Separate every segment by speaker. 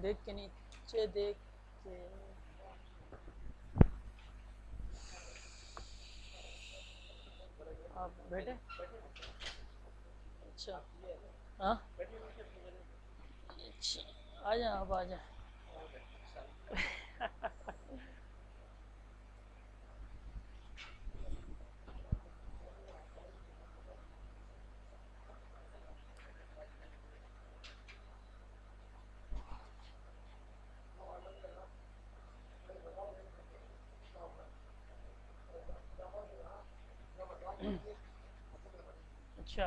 Speaker 1: देख के नीचे देख के। आप बैठे? अच्छा। हाँ, अच्छा, आ जाए आप, आ जाए। अच्छा,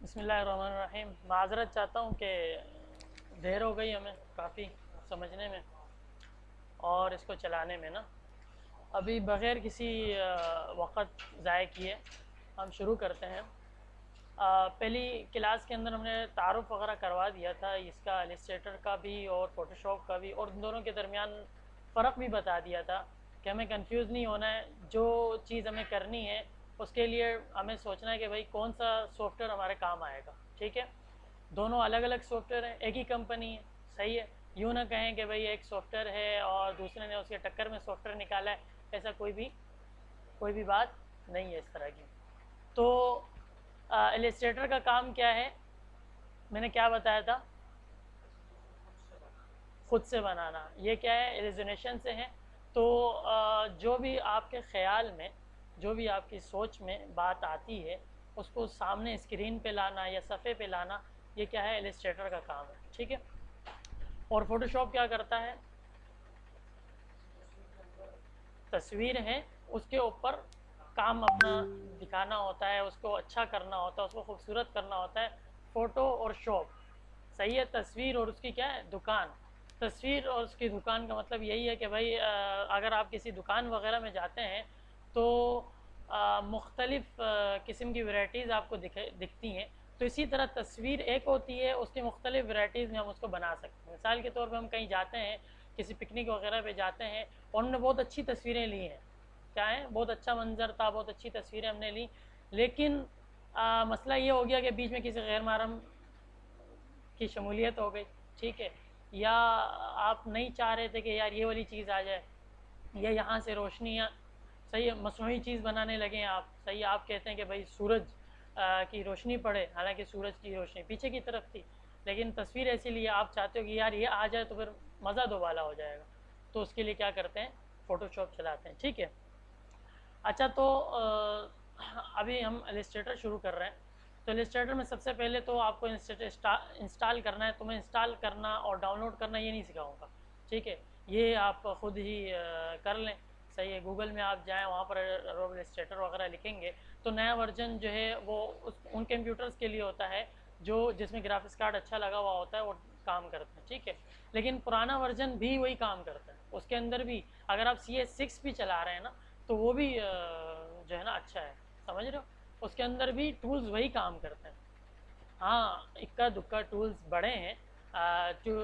Speaker 1: बिस्मिल्लाहिर्रहमानिर्रहीम। माज़रत चाहता हूँ कि देर हो गई हमें काफ़ी समझने में और इसको चलाने में ना। अभी बग़ैर किसी वक़्त ज़ाय किए हम शुरू करते हैं। पहली क्लास के अंदर हमने तारुफ़ वग़ैरह करवा दिया था इसका, इलस्ट्रेटर का भी और फ़ोटोशॉप का भी, और उन दोनों के दरमियान फ़र्क भी बता दिया था कि हमें कंफ्यूज नहीं होना है। जो चीज़ हमें करनी है उसके लिए हमें सोचना है कि भाई कौन सा सॉफ्टवेयर हमारे काम आएगा। ठीक है, दोनों अलग अलग सॉफ्टवेयर हैं, एक ही कंपनी है, सही है। यूँ ना कहें कि भाई एक सॉफ्टवेयर है और दूसरे ने उसके टक्कर में सॉफ्टवेयर निकाला है, ऐसा कोई भी बात नहीं है इस तरह की। तो इलस्ट्रेटर का काम क्या है, मैंने क्या बताया था? खुद से बनाना। ये क्या है? इल्यूमिनेशन से है। तो जो भी आपके ख्याल में, जो भी आपकी सोच में बात आती है उसको सामने स्क्रीन पे लाना या सफ़े पे लाना, ये क्या है? इलस्ट्रेटर का काम है। ठीक है। और फोटोशॉप क्या करता है? तस्वीर है उसके ऊपर काम अपना दिखाना होता है, उसको अच्छा करना होता है, उसको खूबसूरत करना होता है। फ़ोटो और शॉप, सही है। तस्वीर और उसकी क्या है? दुकान। तस्वीर और उसकी दुकान का मतलब यही है कि भाई अगर आप किसी दुकान वगैरह में जाते हैं तो मुख्तलिफ़ किस्म की वैराइटीज़ आपको दिखती हैं। तो इसी तरह तस्वीर एक होती है, उसकी मुख्तलिफ़ वैराइटीज़ में हम उसको बना सकते हैं। मिसाल के तौर पर हम कहीं जाते हैं, किसी पिकनिक वगैरह पे जाते हैं और हमने बहुत अच्छी तस्वीरें ली हैं, क्या है, बहुत अच्छा मंजर था, बहुत अच्छी तस्वीरें हमने ली, लेकिन मसला ये हो गया कि बीच में किसी गैर महरम की शमूलियत हो गई। ठीक है, या आप नहीं चाह रहे थे कि यार ये वाली चीज़ आ जाए, या यहाँ से रोशनियाँ, सही है, मसनूई चीज़ बनाने लगे हैं आप। सही है, आप कहते हैं कि भाई सूरज की रोशनी पड़े, हालांकि सूरज की रोशनी पीछे की तरफ थी, लेकिन तस्वीर ऐसी लिए आप चाहते हो कि यार ये आ जाए तो फिर मज़ा दोबाला हो जाएगा। तो उसके लिए क्या करते हैं? फ़ोटोशॉप चलाते हैं। ठीक है। अच्छा, तो अभी हम इलस्ट्रेटर शुरू कर रहे हैं। तो इलस्ट्रेटर में सबसे पहले तो आपको इंस्टॉल करना है। तो मैं इंस्टॉल करना और डाउनलोड करना ये नहीं सिखाऊंगा। ठीक है, ये आप ख़ुद ही कर लें। सही है, गूगल में आप जाएं, वहाँ पर एडोब इलस्ट्रेटर वगैरह लिखेंगे तो नया वर्जन जो है वो उन कंप्यूटर्स के लिए होता है जो जिसमें ग्राफिक्स कार्ड अच्छा लगा हुआ होता है, वो काम करते हैं। ठीक है, लेकिन पुराना वर्जन भी वही काम करता है। उसके अंदर भी अगर आप CS6 भी चला रहे हैं ना, तो वो भी जो है ना अच्छा है, समझ रहे हो। उसके अंदर भी टूल्स वही काम करते हैं। हाँ, इक्का दुक्का टूल्स बड़े हैं।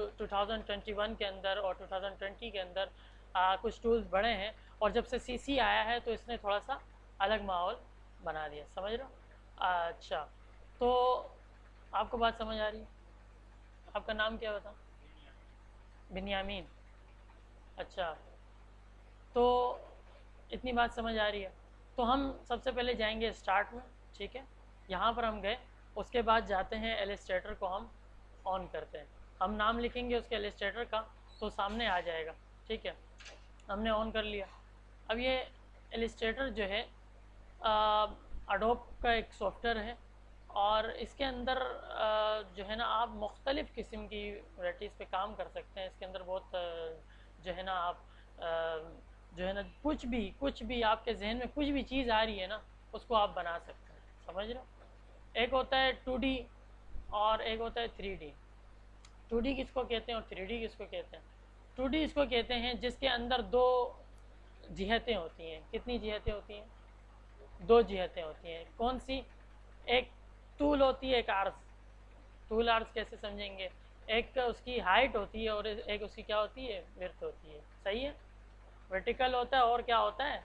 Speaker 1: 2021 के अंदर और 2020 के अंदर कुछ टूल्स बड़े हैं, और जब से CC आया है तो इसने थोड़ा सा अलग माहौल बना दिया, समझ रहे हो। अच्छा, तो आपको बात समझ आ रही है? आपका नाम क्या बता? बिन्यामीन। अच्छा, तो इतनी बात समझ आ रही है। तो हम सबसे पहले जाएंगे स्टार्ट में। ठीक है, यहाँ पर हम गए, उसके बाद जाते हैं इलस्ट्रेटर को हम ऑन करते हैं। हम नाम लिखेंगे उसके इलस्ट्रेटर का तो सामने आ जाएगा। ठीक है, हमने ऑन कर लिया। अब ये इलस्ट्रेटर जो है अडोब का एक सॉफ्टवेयर है, और इसके अंदर जो है ना आप मुख्तलिफ़ किस्म की वैराइटीज़ पे काम कर सकते हैं। इसके अंदर बहुत जो है ना आप जो है ना कुछ भी आपके जहन में कुछ भी चीज़ आ रही है ना, उसको आप बना सकते हैं, समझ रहे हो। एक होता है 2D और एक होता है 3D। 2D किसको कहते हैं और 3D किसको कहते हैं? 2D इसको कहते हैं जिसके अंदर दो जिहतें होती हैं। कितनी जिहतें होती हैं? दो जिहतें होती हैं। कौन सी? एक तूल होती है, एक आर्स। टूल आर्स कैसे समझेंगे? एक उसकी हाइट होती है और एक उसकी क्या होती है? विड्थ होती है, सही है। वर्टिकल होता है और क्या होता है?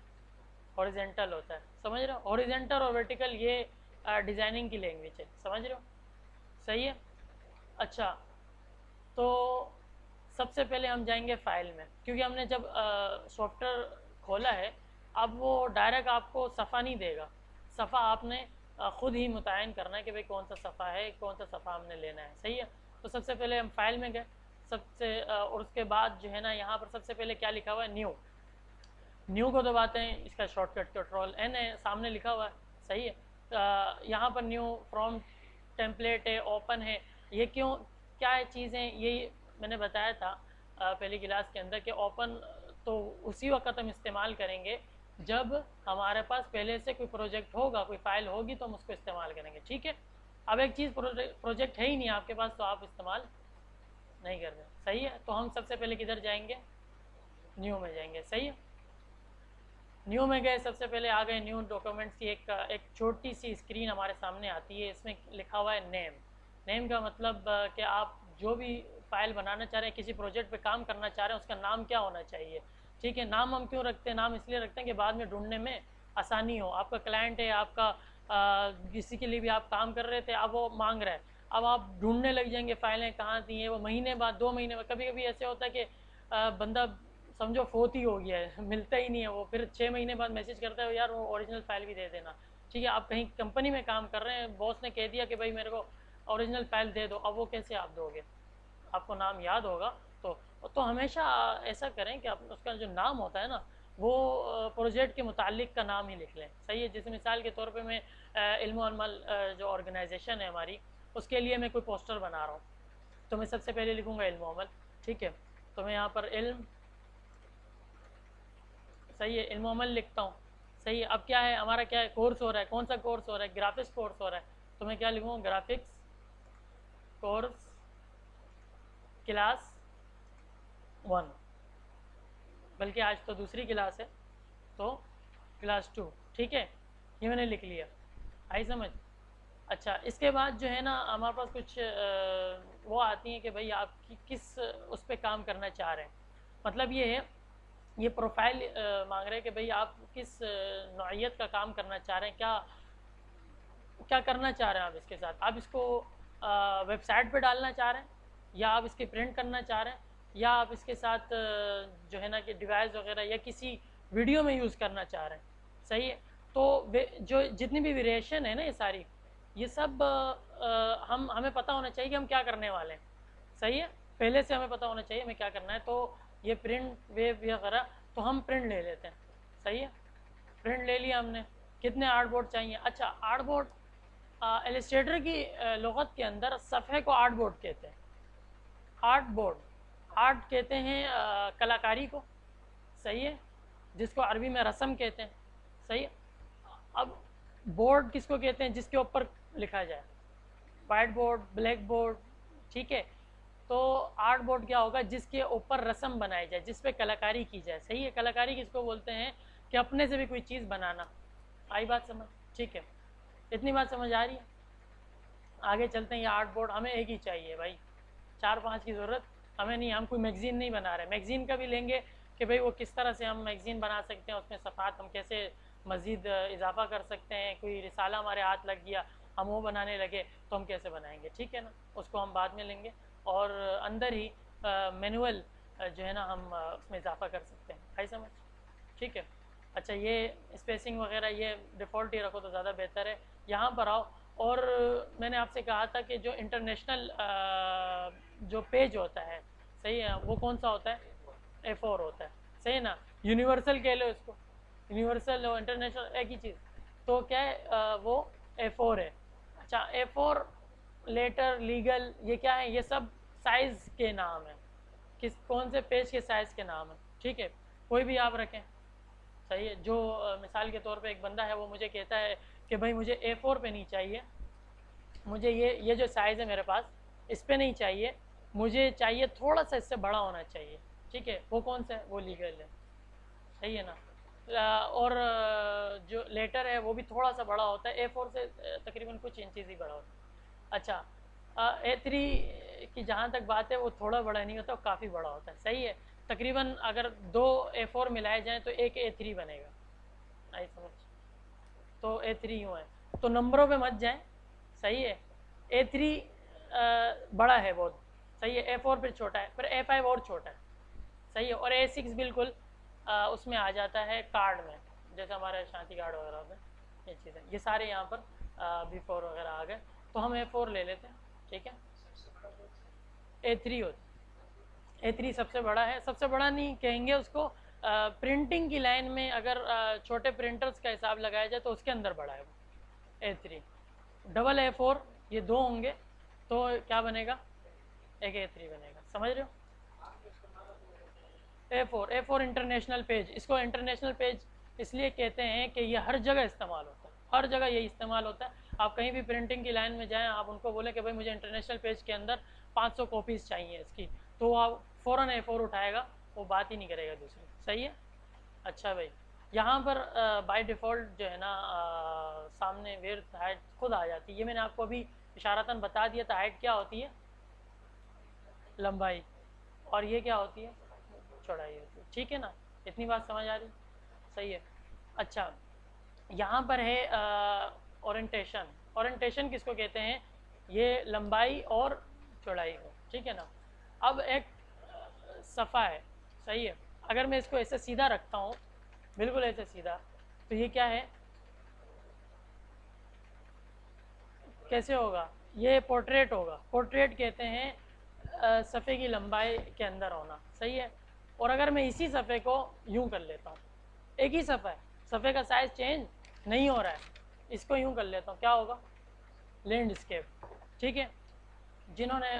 Speaker 1: हॉरिजेंटल होता है, समझ रहे हो। हॉरिजेंटल और वर्टिकल ये डिज़ाइनिंग की लैंग्वेज है, समझ रहे हो, सही है। अच्छा, तो सबसे पहले हम जाएंगे फाइल में, क्योंकि हमने जब सॉफ्टवेयर खोला है अब वो डायरेक्ट आपको सफ़ा नहीं देगा। सफ़ा आपने ख़ुद ही मुतयन करना है कि भाई कौन सा सफ़ा है, कौन सा सफ़ा हमने लेना है। सही है। तो सबसे पहले हम फाइल में गए और उसके बाद जो है ना यहाँ पर सबसे पहले क्या लिखा हुआ है, न्यू। न्यू को दबाते हैं, इसका शॉर्टकट Ctrl+N है, सामने लिखा हुआ है। सही है। यहाँ पर न्यू फ्रॉम टेम्पलेट है, ओपन है। ये क्यों, क्या है चीज़ें, यही मैंने बताया था पहली क्लास के अंदर कि ओपन तो उसी वक्त हम इस्तेमाल करेंगे जब हमारे पास पहले से कोई प्रोजेक्ट होगा, कोई फाइल होगी तो हम उसको इस्तेमाल करेंगे। ठीक है। अब एक चीज़ प्रोजेक्ट है ही नहीं आपके पास तो आप इस्तेमाल नहीं कर रहे। सही है। तो हम सबसे पहले किधर जाएंगे, न्यू में जाएंगे। सही है। न्यू में गए, सबसे पहले आ गए न्यू डॉक्यूमेंट्स की एक छोटी सी स्क्रीन हमारे सामने आती है। इसमें लिखा हुआ है नेम। नेम का मतलब कि आप जो भी फाइल बनाना चाह रहे हैं, किसी प्रोजेक्ट पे काम करना चाह रहे हैं, उसका नाम क्या होना चाहिए। ठीक है। नाम हम क्यों रखते हैं, नाम इसलिए रखते हैं कि बाद में ढूंढने में आसानी हो। आपका क्लाइंट है, आपका किसी के लिए भी आप काम कर रहे थे, अब वो मांग रहा है, अब आप ढूंढने लग जाएंगे फाइलें कहाँ थी हैं, वो महीने बाद, 2 महीने बाद, कभी कभी ऐसे होता है कि बंदा समझो फोत ही हो गया है, मिलता ही नहीं है वो, फिर 6 महीने बाद मैसेज करता है यार वो ओरिजिनल फाइल भी दे देना। ठीक है। आप कहीं कंपनी में काम कर रहे हैं, बॉस ने कह दिया कि भाई मेरे को ओरिजिनल फाइल दे दो, अब वो कैसे आप दोगे। आपको नाम याद होगा तो हमेशा ऐसा करें कि आप उसका जो नाम होता है ना वो प्रोजेक्ट के मुतालिक का नाम ही लिख लें। सही है। जैसे मिसाल के तौर पे मैं इल्म और अमल जो ऑर्गेनाइजेशन है हमारी, उसके लिए मैं कोई पोस्टर बना रहा हूँ तो मैं सबसे पहले लिखूँगा इल्म और अमल। ठीक है। तो मैं यहाँ पर इल्म, सही है, इल्म और अमल लिखता हूँ। सही है। अब क्या है हमारा, क्या है, कोर्स हो रहा है, कौन सा कोर्स हो रहा है, ग्राफिक्स कोर्स हो रहा है, तो मैं क्या लिखूँगा, ग्राफिक्स कोर्स क्लास 1, बल्कि आज तो दूसरी क्लास है तो क्लास 2। ठीक है। ये मैंने लिख लिया, आई समझ। अच्छा, इसके बाद जो है ना हमारे पास कुछ वो आती हैं कि भाई आप किस उस पर काम करना चाह रहे हैं। मतलब ये है, ये प्रोफाइल मांग रहे हैं कि भाई आप किस नौइयत का काम करना चाह रहे हैं, क्या क्या करना चाह रहे हैं आप इसके साथ। आप इसको वेबसाइट पे डालना चाह रहे हैं, या आप इसके प्रिंट करना चाह रहे हैं, या आप इसके साथ जो है ना कि डिवाइस वगैरह या किसी वीडियो में यूज़ करना चाह रहे हैं। सही है। तो जो जितनी भी वेरिएशन है ना ये सारी, ये सब हमें पता होना चाहिए कि हम क्या करने वाले हैं। सही है। पहले से हमें पता होना चाहिए हमें क्या करना है। तो ये प्रिंट वेब वगैरह, तो हम प्रिंट ले लेते हैं। सही है। प्रिंट ले लिया हमने। कितने आर्टबोर्ड चाहिए। अच्छा, आर्टबोर्ड इलस्ट्रेटर की लुगत के अंदर सफ़े को आर्टबोर्ड कहते हैं। आर्टबोर्ड, आर्ट कहते हैं कलाकारी को। सही है। जिसको अरबी में रस्म कहते हैं। सही है। अब बोर्ड किसको कहते हैं, जिसके ऊपर लिखा जाए, वाइट बोर्ड, ब्लैक बोर्ड। ठीक है। तो आर्ट बोर्ड क्या होगा, जिसके ऊपर रस्म बनाई जाए, जिस पे कलाकारी की जाए। सही है। कलाकारी किसको बोलते हैं, कि अपने से भी कोई चीज़ बनाना। आई बात समझ। ठीक है। इतनी बात समझ आ रही है। आगे चलते हैं। ये आर्ट बोर्ड हमें एक ही चाहिए भाई, 4-5 की ज़रूरत हमें नहीं। हम कोई मैगज़ीन नहीं बना रहे। मैगज़ीन का भी लेंगे कि भाई वो किस तरह से हम मैगज़ीन बना सकते हैं, उसमें सफ़ात हम कैसे मज़ीद इजाफा कर सकते हैं। कोई रिसाला हमारे हाथ लग गया, हम वो बनाने लगे तो हम कैसे बनाएंगे। ठीक है ना, उसको हम बाद में लेंगे। और अंदर ही मैनुअल जो है ना हम उसमें इजाफा कर सकते हैं। भाई समझ। ठीक है। अच्छा, ये स्पेसिंग वगैरह ये डिफ़ॉल्ट ही रखो तो ज़्यादा बेहतर है। यहाँ पर आओ, और मैंने आपसे कहा था कि जो इंटरनेशनल जो पेज होता है, सही है, वो कौन सा होता है, A4 होता है। सही है ना। यूनिवर्सल कह लो इसको, यूनिवर्सल और इंटरनेशनल एक ही चीज़। तो क्या है वो A4 है। अच्छा, A4 लेटर, लीगल, ये क्या है, ये सब साइज़ के नाम है, किस कौन से पेज के साइज़ के नाम है। ठीक है। कोई भी आप रखें। सही है। जो मिसाल के तौर पे एक बंदा है वो मुझे कहता है कि भाई मुझे A4 पे नहीं चाहिए, मुझे ये जो साइज़ है मेरे पास इस पे नहीं चाहिए, मुझे चाहिए थोड़ा सा इससे बड़ा होना चाहिए। ठीक है। वो कौन सा है, वो लीगल है। सही है ना। और जो लेटर है वो भी थोड़ा सा बड़ा होता है, A4 से तकरीबन कुछ इंचेस ही बड़ा होता है। अच्छा, A3 की जहाँ तक बात है वो थोड़ा बड़ा नहीं होता, वो काफ़ी बड़ा होता है। सही है। तकरीबन अगर 2 A4 मिलाए जाएँ तो एक A3 बनेगा। आई समझ। तो A3 यूँ है। तो नंबरों पे मत जाएं। सही है। A3 बड़ा है बहुत। सही है। A4 फिर छोटा है, फिर A5 और छोटा है, सही है। और A6 बिल्कुल उसमें आ जाता है कार्ड में, जैसे हमारे शांति कार्ड वगैरह होते हैं, ये चीज़ें, ये सारे यहाँ पर B4 वगैरह आ गए, तो हम A4 ले लेते हैं, ठीक है। A3 होता है, A3 सबसे बड़ा है, सबसे बड़ा नहीं कहेंगे उसको, प्रिंटिंग की लाइन में अगर छोटे प्रिंटर्स का हिसाब लगाया जाए तो उसके अंदर बड़ा है वो A3। डबल A4 ये दो होंगे तो क्या बनेगा, एक A3 बनेगा, समझ रहे हो। A4 इंटरनेशनल पेज, इसको इंटरनेशनल पेज इसलिए कहते हैं कि ये हर जगह इस्तेमाल होता है, हर जगह यही इस्तेमाल होता है। आप कहीं भी प्रिंटिंग की लाइन में जाएं, आप उनको बोलें कि भाई मुझे इंटरनेशनल पेज के अंदर 500 कॉपीज़ चाहिए इसकी, तो आप फ़ौरन A4 उठाएगा, वो बात ही नहीं करेगा दूसरी, सही है। अच्छा भाई, यहाँ पर बाय डिफ़ॉल्ट जो है ना सामने विड्थ हाइट खुद आ जाती है, ये मैंने आपको अभी इशारतन बता दिया था। हाइट क्या होती है, लंबाई, और ये क्या होती है, चौड़ाई होती है, ठीक है ना। इतनी बात समझ आ रही, सही है। अच्छा, यहाँ पर है ओरिएंटेशन। ओरिएंटेशन किसको कहते हैं, ये लंबाई और चौड़ाई को, ठीक है ना। अब एक सफ़ा है, सही है। अगर मैं इसको ऐसे सीधा रखता हूँ, बिल्कुल ऐसे सीधा, तो ये क्या है, कैसे होगा, ये पोर्ट्रेट होगा। पोर्ट्रेट कहते हैं सफ़े की लंबाई के अंदर होना, सही है। और अगर मैं इसी सफ़े को यूं कर लेता हूँ, एक ही सफ़ा है, सफ़े का साइज़ चेंज नहीं हो रहा है, इसको यूं कर लेता हूँ, क्या होगा, लैंडस्केप, ठीक है। जिन्होंने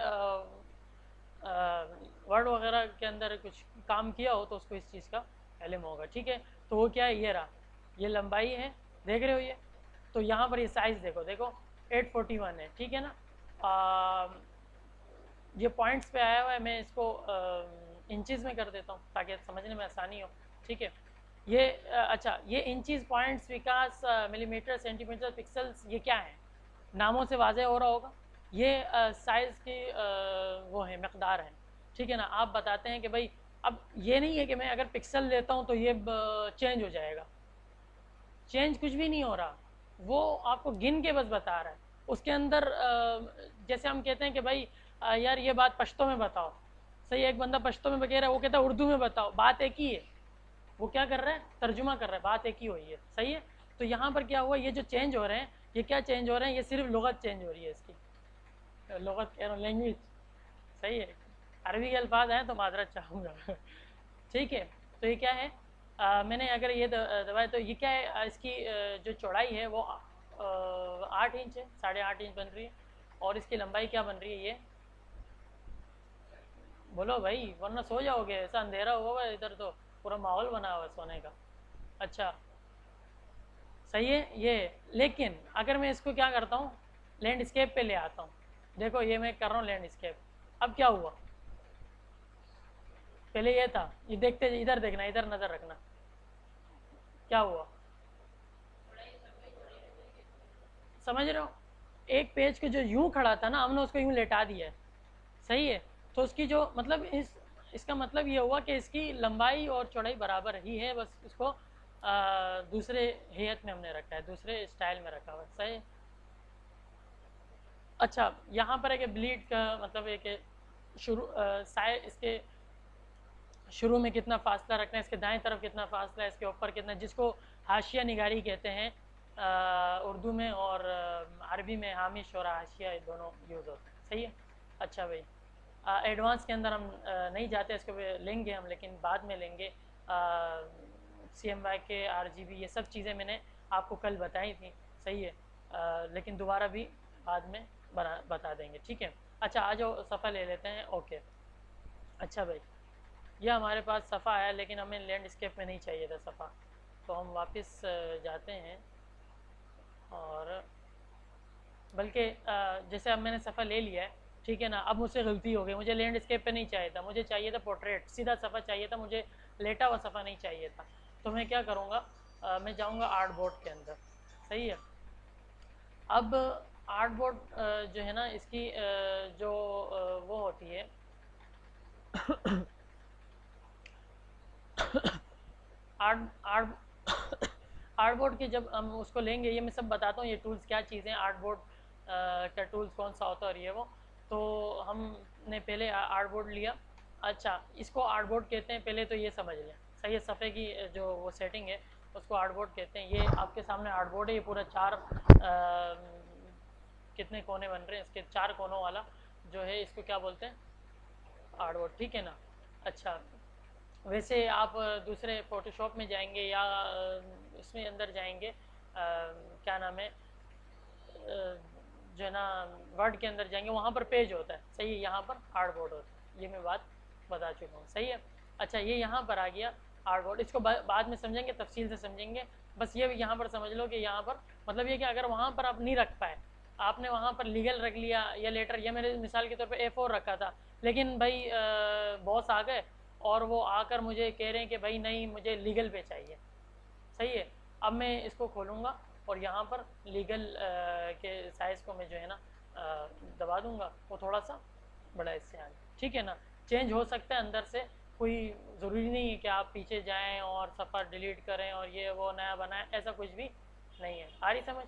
Speaker 1: वर्ड वगैरह के अंदर कुछ काम किया हो तो उसको इस चीज़ का इल्म होगा, ठीक है। तो वो क्या है, ये रहा, ये लंबाई है, देख रहे हो ये, तो यहाँ पर ये साइज़ देखो, देखो 841 है, ठीक है ना। ये पॉइंट्स पे आया हुआ है, मैं इसको इंचज़ में कर देता हूँ ताकि समझने में आसानी हो, ठीक है। ये अच्छा, ये इंचज़, पॉइंट्स, विकास, मिलीमीटर, सेंटीमीटर, पिक्सल्स, ये क्या है, नामों से वाज़े हो रहा होगा। ये साइज़ की वो है, मकदार है, ठीक है ना। आप बताते हैं कि भाई अब ये नहीं है कि मैं अगर पिक्सल लेता हूँ तो ये चेंज हो जाएगा, चेंज कुछ भी नहीं हो रहा, वो आपको गिन के बस बता रहा है। उसके अंदर जैसे हम कहते हैं कि भाई यार ये बात पश्तो में बताओ, सही, एक बंदा पश्तो में कह रहा है, वो कहता है उर्दू में बताओ, बात एक ही है, वो क्या कर रहा है, तर्जुमा कर रहा है, बात एक ही हुई है, सही है। तो यहाँ पर क्या हुआ, ये जो चेंज हो रहे हैं, ये क्या चेंज हो रहे हैं, ये सिर्फ लुगत चेंज हो रही है इसकी, लुगत कह रहा हूँ, लैंग्वेज, सही है। अरबी के अल्फाज हैं तो माजरत चाहूँगा ठीक है। तो ये क्या है, मैंने अगर ये दबाया तो ये क्या है, इसकी जो चौड़ाई है वो 8 इंच है, 8.5 इंच बन रही है। और इसकी लंबाई क्या बन रही है, ये बोलो भाई, वरना सो जाओगे, ऐसा अंधेरा हुआ है इधर, तो पूरा माहौल बना हुआ है सोने का। अच्छा, सही है ये। लेकिन अगर मैं इसको क्या करता हूँ, लैंडस्केप पे ले आता हूँ, देखो ये मैं कर रहा हूँ लैंडस्केप, अब क्या हुआ, पहले ये था, ये देखते, इधर देखना, इधर नज़र रखना, क्या हुआ, समझ रहे हो। एक पेज को जो यूं खड़ा था ना, हमने उसको यूं लेटा दिया है, सही है। तो उसकी जो मतलब इसका मतलब ये हुआ कि इसकी लंबाई और चौड़ाई बराबर ही है, बस इसको दूसरे हेयत में हमने रखा है, दूसरे स्टाइल में रखा हुआ है, सही। अच्छा, यहाँ पर एक ब्लीड का मतलब है कि शुरू इसके शुरू में कितना फासला रखना है, इसके दाएं तरफ कितना फासला है, इसके ऊपर कितना, जिसको हाशिया निगारी कहते हैं उर्दू में, और अरबी में हामिश और हाशिया दोनों यूज़ होते हैं, सही है। अच्छा भाई, एडवांस के अंदर हम नहीं जाते, इसको लेंगे हम, लेकिन बाद में लेंगे। CMYK के RGB ये सब चीज़ें मैंने आपको कल बताई थी, सही है। लेकिन दोबारा भी बाद में बता देंगे, ठीक है। अच्छा, आ जाओ सफ़ा ले लेते हैं, ओके। अच्छा भाई, ये हमारे पास सफ़ा है, लेकिन हमें लैंडस्केप में नहीं चाहिए था सफ़ा, तो हम वापस जाते हैं, और बल्कि जैसे अब मैंने सफ़ा ले लिया है, ठीक है ना, अब मुझसे गलती हो गई, मुझे लैंडस्केप पे नहीं चाहिए था, मुझे चाहिए था पोर्ट्रेट, सीधा सफ़ा चाहिए था मुझे, लेटा हुआ सफ़ा नहीं चाहिए था। तो मैं क्या करूँगा, मैं जाऊँगा आर्ट बोर्ड के अंदर, सही है। अब आर्ट बोर्ड जो है ना, इसकी जो वो होती है आर्ट आर्ट आर्ट बोर्ड की जब हम उसको लेंगे, ये मैं सब बताता हूँ, ये टूल्स क्या चीज़ें हैं, आर्ट बोर्ड का टूल्स कौन सा होता है और ये वो, तो हम आपने पहले आर्टबोर्ड लिया। अच्छा, इसको आर्टबोर्ड कहते हैं, पहले तो ये समझ लें। सही है, सफ़े की जो वो सेटिंग है उसको आर्टबोर्ड कहते हैं। ये आपके सामने आर्टबोर्ड है, ये पूरा 4 कितने कोने बन रहे हैं इसके, 4 कोनों वाला जो है इसको क्या बोलते हैं, आर्टबोर्ड, ठीक है ना। अच्छा, वैसे आप दूसरे फोटोशॉप में जाएंगे या इसमें अंदर जाएंगे, क्या नाम है, जो है ना वर्ड के अंदर जाएंगे, वहाँ पर पेज होता है, सही है, यहाँ पर हार्डबोर्ड होता है, ये मैं बात बता चुका हूँ, सही है। अच्छा, ये यहाँ पर आ गया हार्डबोर्ड, इसको बाद में समझेंगे, तफसील से समझेंगे। बस ये यहाँ पर समझ लो कि यहाँ पर मतलब ये कि अगर वहाँ पर आप नहीं रख पाए, आपने वहाँ पर लीगल रख लिया या लेटर, या मेरे मिसाल के तौर पर A4 रखा था, लेकिन भाई बॉस आ गए और वो आकर मुझे कह रहे हैं कि भाई नहीं मुझे लीगल पे चाहिए, सही है। अब मैं इसको खोलूँगा और यहाँ पर लीगल के साइज़ को मैं जो है ना दबा दूँगा, वो थोड़ा सा बड़ा इससे आगे, ठीक है ना। चेंज हो सकता है अंदर से, कोई ज़रूरी नहीं है कि आप पीछे जाएं और सफ़र डिलीट करें और ये वो नया बनाएं, ऐसा कुछ भी नहीं है। आ रही समझ,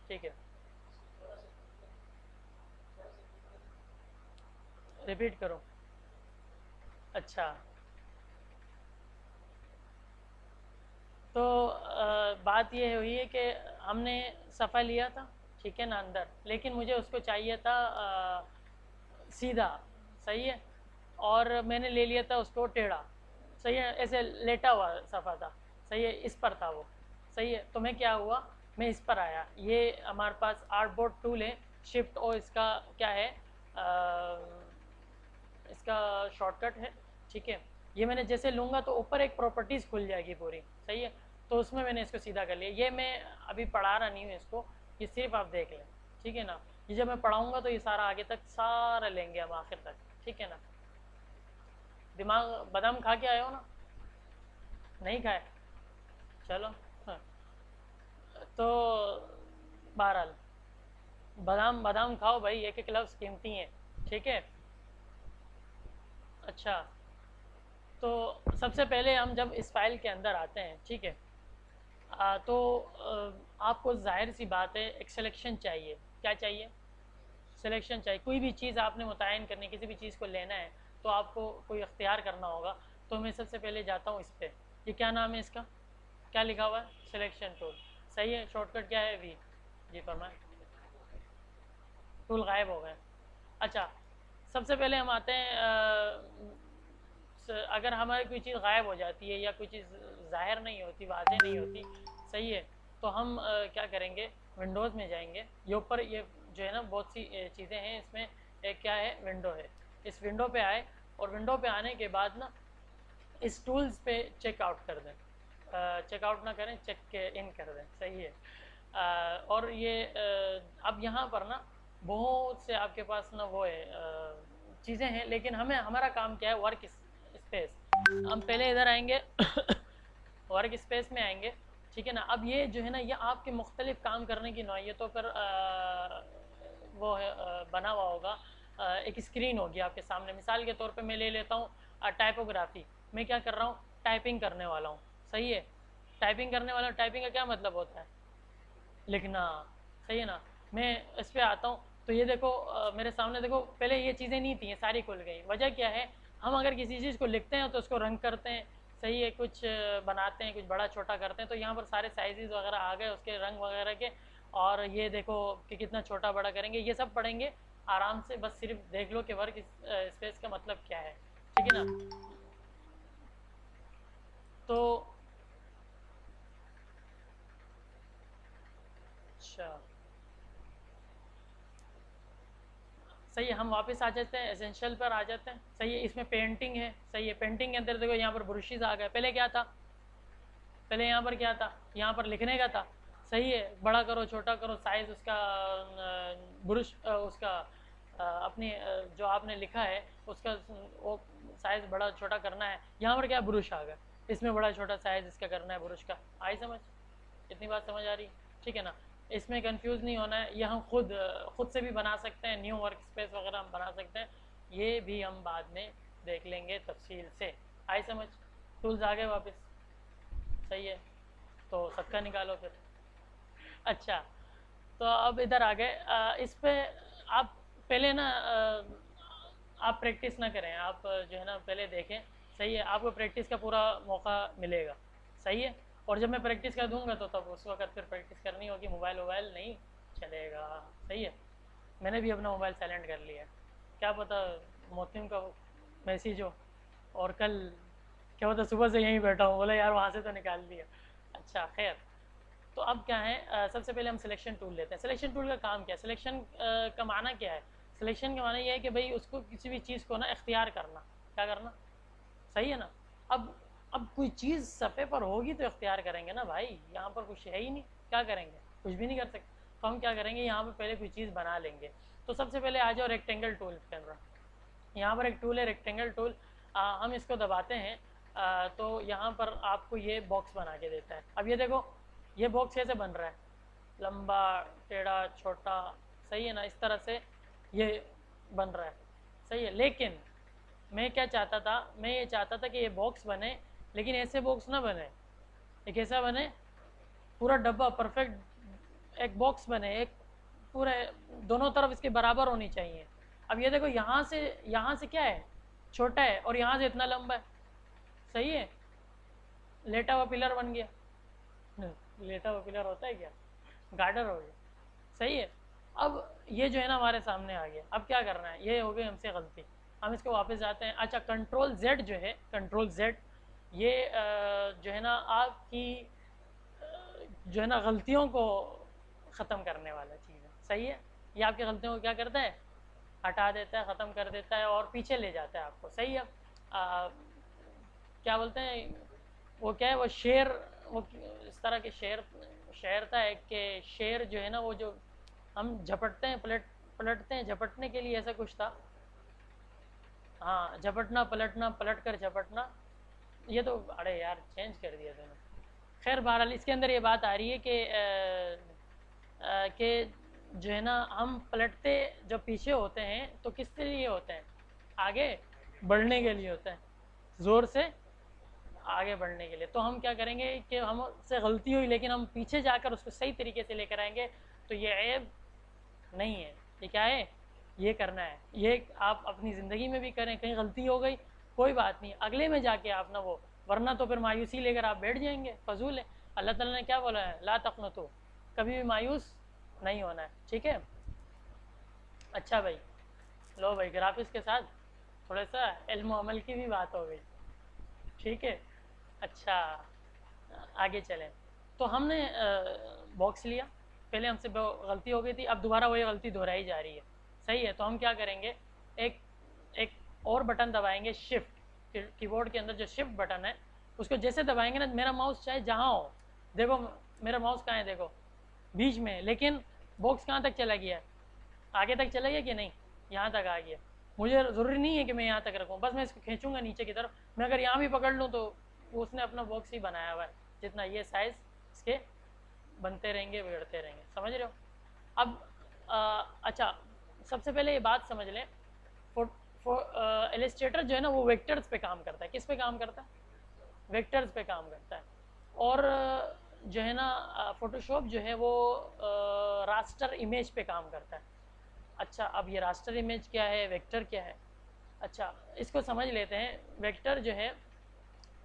Speaker 1: ठीक है, रिपीट करो। अच्छा, तो बात ये हुई है कि हमने सफ़ा लिया था, ठीक है ना अंदर, लेकिन मुझे उसको चाहिए था सीधा, सही है, और मैंने ले लिया था उसको टेढ़ा, सही है, ऐसे लेटा हुआ सफ़ा था, सही है, इस पर था वो, सही है। तो मैं क्या हुआ, मैं इस पर आया, ये हमारे पास आर्टबोर्ड टूल है, शिफ्ट और इसका क्या है, इसका शॉर्टकट है, ठीक है। ये मैंने जैसे लूँगा तो ऊपर एक प्रॉपर्टीज़ खुल जाएगी पूरी, सही है, तो उसमें मैंने इसको सीधा कर लिया। ये मैं अभी पढ़ा रहा नहीं हूँ इसको, ये सिर्फ आप देख लें, ठीक है ना। ये जब मैं पढ़ाऊँगा तो ये सारा आगे तक सारा लेंगे हम आखिर तक, ठीक है ना। दिमाग, बादाम खा के आए हो ना, नहीं खाए, चलो हाँ। तो बहरहाल बादाम बादाम खाओ भाई, एक एक लफ्ज़ कीमती हैं, ठीक है। अच्छा, तो सबसे पहले हम जब इस फाइल के अंदर आते हैं, ठीक है, तो आपको जाहिर सी बात है एक सिलेक्शन चाहिए। क्या चाहिए, सिलेक्शन चाहिए। कोई भी चीज़ आपने मुतयन करनी, किसी भी चीज़ को लेना है तो आपको कोई अख्तियार करना होगा। तो मैं सबसे पहले जाता हूँ इस पर, ये क्या नाम है इसका, क्या लिखा हुआ है, सिलेक्शन टूल, सही है। शॉर्टकट क्या है, वी, जी फरमाए। टूल गायब हो गए। अच्छा, सबसे पहले हम आते हैं अगर हमारी कोई चीज़ गायब हो जाती है या कोई चीज़ ज़ाहिर नहीं होती, वाज़ेह नहीं होती, सही है, तो हम क्या करेंगे, विंडोज़ में जाएंगे। ये ऊपर ये जो है ना बहुत सी चीज़ें हैं इसमें, एक क्या है, विंडो है। इस विंडो पे आए और विंडो पे आने के बाद ना इस टूल्स पे चेकआउट कर दें, चेकआउट ना करें, चेक इन कर दें, सही है। और ये अब यहाँ पर ना बहुत से आपके पास ना वो है चीज़ें हैं, लेकिन हमें हमारा काम क्या है, वर्क स्पेस। हम पहले इधर आएंगे वर्क स्पेस में आएंगे, ठीक है ना। अब ये जो है ना ये आपके मुख्तलिफ काम करने की नौइयतों पर वो है बना हुआ होगा। एक स्क्रीन होगी आपके सामने, मिसाल के तौर पे मैं ले लेता हूँ टाइपोग्राफी। मैं क्या कर रहा हूँ, टाइपिंग करने वाला हूँ, सही है, टाइपिंग करने वाला हूँ। टाइपिंग का क्या मतलब होता है, लिखना, सही है ना। मैं इस पर आता हूँ तो ये देखो मेरे सामने देखो, पहले ये चीज़ें नहीं थी, ये सारी खुल गई। वजह क्या है, हम अगर किसी चीज़ को लिखते हैं तो उसको रंग करते हैं, सही है, कुछ बनाते हैं, कुछ बड़ा छोटा करते हैं, तो यहाँ पर सारे साइजेस वगैरह आ गए उसके, रंग वगैरह के। और ये देखो कि कितना छोटा बड़ा करेंगे, ये सब पढ़ेंगे आराम से। बस सिर्फ देख लो कि वर्क स्पेस का मतलब क्या है, ठीक है ना। तो अच्छा, सही है, हम वापस आ जाते हैं, एसेंशियल पर आ जाते हैं, सही है। इसमें पेंटिंग है, सही है, पेंटिंग के अंदर देखो यहाँ पर ब्रशेज आ गए। पहले क्या था, पहले यहाँ पर क्या था, यहाँ पर लिखने का था, सही है, बड़ा करो छोटा करो साइज उसका, ब्रश उसका अपनी जो आपने लिखा है उसका वो साइज बड़ा छोटा करना है। यहाँ पर क्या, ब्रश आ गया, इसमें बड़ा छोटा साइज इसका करना है ब्रश का। आई समझ, इतनी बात समझ आ रही, ठीक है ना। इसमें कंफ्यूज नहीं होना है, ये हम खुद से भी बना सकते हैं, न्यू वर्क स्पेस वगैरह हम बना सकते हैं, ये भी हम बाद में देख लेंगे तफसील से। आई समझ, टूल्स आ गए वापस, सही है, तो सबका निकालो फिर। अच्छा, तो अब इधर आ गए, इस पे आप पहले ना आप प्रैक्टिस ना करें, आप जो है ना पहले देखें, सही है, आपको प्रैक्टिस का पूरा मौका मिलेगा, सही है। और जब मैं प्रैक्टिस कर दूंगा तो तब उस वक्त फिर प्रैक्टिस करनी होगी, मोबाइल वोबाइल नहीं चलेगा, सही है। मैंने भी अपना मोबाइल साइलेंट कर लिया है, क्या पता मोहतिम का मैसेज हो, और कल क्या पता सुबह से यहीं बैठा हूँ, बोला यार वहाँ से तो निकाल दिया। अच्छा खैर, तो अब क्या है, सबसे पहले हम सिलेक्शन टूल लेते हैं। सिलेक्शन टूल का काम क्या है, सिलेक्शन का माना क्या है, सिलेक्शन का माना यह है कि भाई उसको किसी भी चीज़ को ना इख्तियार करना, क्या करना, सही है ना। अब कोई चीज़ सफ़े पर होगी तो इख्तियार करेंगे ना भाई, यहाँ पर कुछ है ही नहीं, क्या करेंगे, कुछ भी नहीं कर सकते। तो हम क्या करेंगे, यहाँ पर पहले कोई चीज़ बना लेंगे। तो सबसे पहले आ जाओ रेक्टेंगल टूल के अंदर, यहाँ पर एक टूल है रेक्टेंगल टूल, हम इसको दबाते हैं, तो यहाँ पर आपको ये बॉक्स बना के देता है। अब ये देखो, ये बॉक्स कैसे बन रहा है, लंबा टेढ़ा छोटा, सही है ना, इस तरह से ये बन रहा है, सही है। लेकिन मैं क्या चाहता था, मैं ये चाहता था कि ये बॉक्स बने, लेकिन ऐसे बॉक्स ना बने, एक ऐसा बने पूरा डब्बा परफेक्ट एक बॉक्स बने, एक पूरे दोनों तरफ इसके बराबर होनी चाहिए। अब ये देखो, यहाँ से क्या है, छोटा है, और यहाँ से इतना लंबा है, सही है, लेटा हुआ पिलर बन गया। लेटा हुआ पिलर होता है क्या, गार्डर हो गया, सही है। अब ये जो है ना हमारे सामने आ गया, अब क्या करना है, ये हो गई हमसे गलती, हम इसको वापस जाते हैं। अच्छा, कंट्रोल जेड जो है, कंट्रोल जेड, ये जो है ना आपकी जो है ना गलतियों को ख़त्म करने वाला चीज़ है, सही है। ये आपकी गलतियों को क्या करता है, हटा देता है, ख़त्म कर देता है, और पीछे ले जाता है आपको, सही है। क्या बोलते हैं वो, क्या है वो शेर, वो इस तरह के शेर था एक के, शेर जो है ना वो जो हम झपटते हैं, पलटते हैं, झपटने के लिए ऐसा कुछ था, हाँ, झपटना पलटना, पलट कर झपटना, ये तो अरे यार चेंज कर दिया तूने। खैर बहरहाल इसके अंदर ये बात आ रही है कि जो है ना हम पलटते जब पीछे होते हैं तो किसके लिए होते हैं, आगे बढ़ने के लिए होता है, ज़ोर से आगे बढ़ने के लिए। तो हम क्या करेंगे कि हमसे गलती हुई लेकिन हम पीछे जाकर उसको सही तरीके से लेकर आएंगे, तो ये ऐब नहीं है, ये क्या है, ये करना है, ये आप अपनी ज़िंदगी में भी करें, कहीं गलती हो गई कोई बात नहीं, अगले में जाके आप ना वो, वरना तो फिर मायूसी लेकर आप बैठ जाएंगे, फजूल है। अल्लाह ताला ने क्या बोला है, ला तक़नतू, कभी भी मायूस नहीं होना है, ठीक है। अच्छा भाई, लो भाई ग्राफिक्स के साथ थोड़ा सा इल्म अमल की भी बात हो गई, ठीक है। अच्छा, आगे चलें। तो हमने बॉक्स लिया, पहले हमसे गलती हो गई थी, अब दोबारा वही गलती दोहराई जा रही है, सही है। तो हम क्या करेंगे, एक एक और बटन दबाएंगे, शिफ्ट, कीबोर्ड के अंदर जो शिफ्ट बटन है उसको जैसे दबाएंगे ना, मेरा माउस चाहे जहाँ हो, देखो मेरा माउस कहाँ है, देखो बीच में, लेकिन बॉक्स कहाँ तक चला गया, आगे तक चला गया कि नहीं, यहाँ तक आ गया। मुझे ज़रूरी नहीं है कि मैं यहाँ तक रखूँ, बस मैं इसको खींचूंगा नीचे की तरफ, मैं अगर यहाँ भी पकड़ लूँ तो उसने अपना बॉक्स ही बनाया हुआ है, जितना ये साइज़ इसके बनते रहेंगे, बिगड़ते रहेंगे, समझ रहे हो। अब अच्छा, सबसे पहले ये बात समझ लें, इलस्ट्रेटर जो है ना वो वेक्टर्स पे काम करता है, किस पे काम करता है, वेक्टर्स पे काम करता है। और जो है ना फोटोशॉप जो है वो रास्टर इमेज पे काम करता है। अच्छा, अब ये रास्टर इमेज क्या है, वेक्टर क्या है, अच्छा इसको समझ लेते हैं। वेक्टर जो है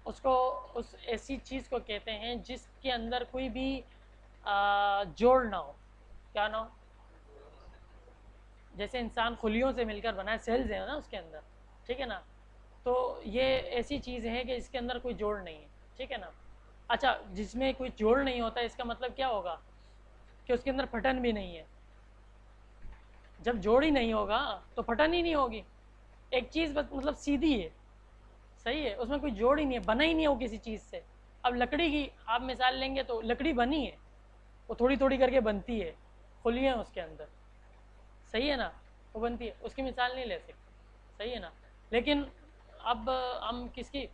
Speaker 1: उसको, उस ऐसी चीज़ को कहते हैं जिसके अंदर कोई भी जोड़ ना हो, क्या ना हो, जैसे इंसान खुलियों से मिलकर बना है, सेल्स है ना उसके अंदर, ठीक है ना, तो ये ऐसी चीज़ है कि इसके अंदर कोई जोड़ नहीं है, ठीक है ना। अच्छा, जिसमें कोई जोड़ नहीं होता इसका मतलब क्या होगा कि उसके अंदर फटन भी नहीं है। जब जोड़ ही नहीं होगा तो फटन ही नहीं होगी, एक चीज़ मतलब सीधी है, सही है, उसमें कोई जोड़ ही नहीं है, बना ही नहीं हो किसी चीज़ से। अब लकड़ी की आप मिसाल लेंगे तो लकड़ी बनी है, वो थोड़ी थोड़ी करके बनती है, खुलियाँ उसके अंदर, सही है ना, वो बनती है, उसकी मिसाल नहीं ले सकते, सही है ना। लेकिन अब हम किसकी